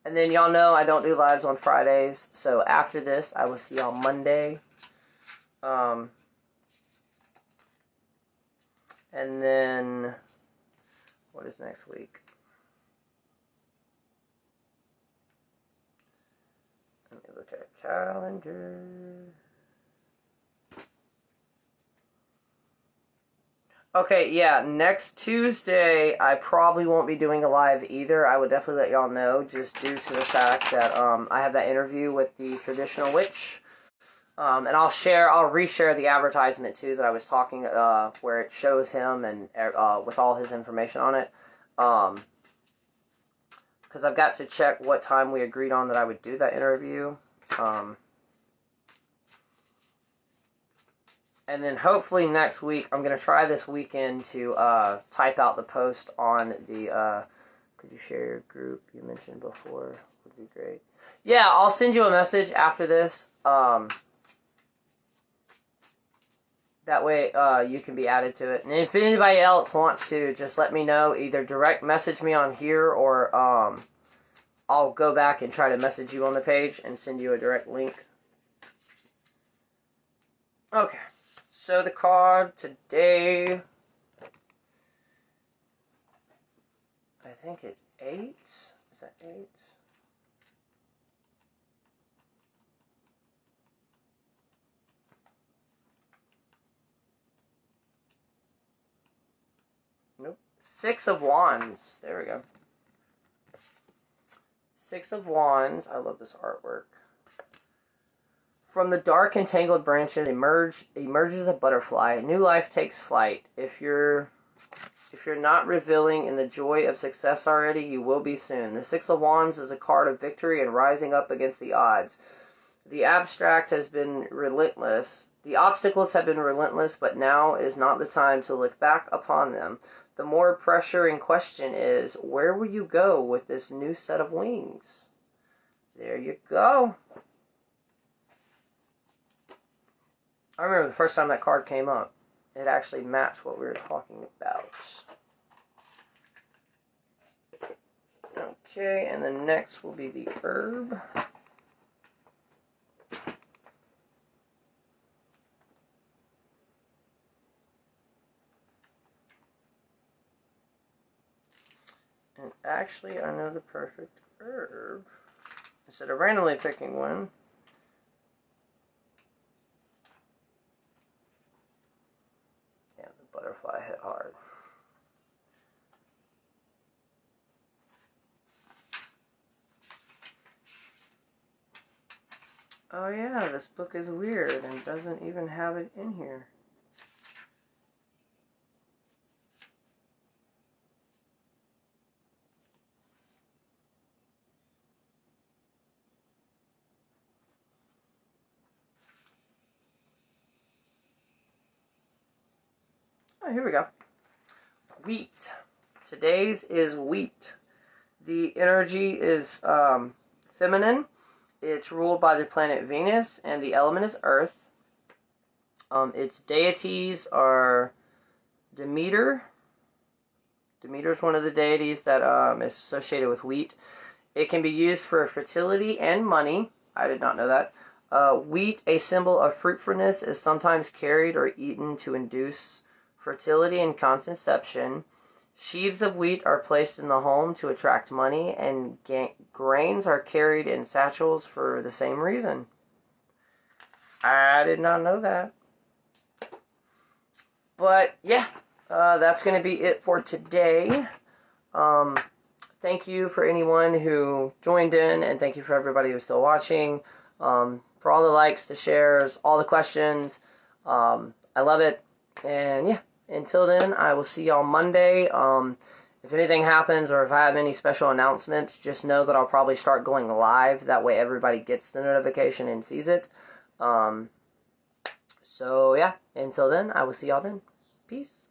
A: And then y'all know I don't do lives on Fridays, so after this, I will see y'all Monday. And then, what is next week? Let me look at a calendar. Okay, yeah, next Tuesday, I probably won't be doing a live either. I would definitely let y'all know, just due to the fact that I have that interview with the traditional witch. And I'll reshare the advertisement, too, that I was talking, where it shows him and with all his information on it. Because I've got to check what time we agreed on that I would do that interview. And then hopefully next week, I'm going to try this weekend to type out the post on the, could you share your group you mentioned before? Would be great. Yeah, I'll send you a message after this. That way you can be added to it. And if anybody else wants to, just let me know. Either direct message me on here, or I'll go back and try to message you on the page and send you a direct link. Okay. So the card today, I think it's 8. Is that 8? Nope. 6 of Wands. There we go. 6 of Wands. I love this artwork. From the dark and tangled branches emerges a butterfly. New life takes flight. If you're not reveling in the joy of success already, you will be soon. The 6 of Wands is a card of victory and rising up against the odds. The abstract has been relentless. The obstacles have been relentless, but now is not the time to look back upon them. The more pressuring question is, where will you go with this new set of wings? There you go. I remember the first time that card came up, it actually matched what we were talking about. Okay, and the next will be the herb. And actually, I know the perfect herb. Instead of randomly picking one, yeah, the butterfly hit hard. Oh yeah, this book is weird and doesn't even have it in here. Oh, here we go. Wheat. Today's is wheat. The energy is feminine. It's ruled by the planet Venus, and the element is earth. Its deities are Demeter. Demeter is one of the deities that is associated with wheat. It can be used for fertility and money. I did not know that. Wheat, a symbol of fruitfulness, is sometimes carried or eaten to induce fertility and conception. Sheaves of wheat are placed in the home to attract money, and grains are carried in satchels for the same reason. I did not know that. But yeah, that's going to be it for today. Thank you for anyone who joined in, and thank you for everybody who's still watching. For all the likes, the shares, all the questions. I love it. And yeah, until then, I will see y'all Monday. If anything happens or if I have any special announcements, just know that I'll probably start going live. That way everybody gets the notification and sees it. So yeah, until then, I will see y'all then. Peace.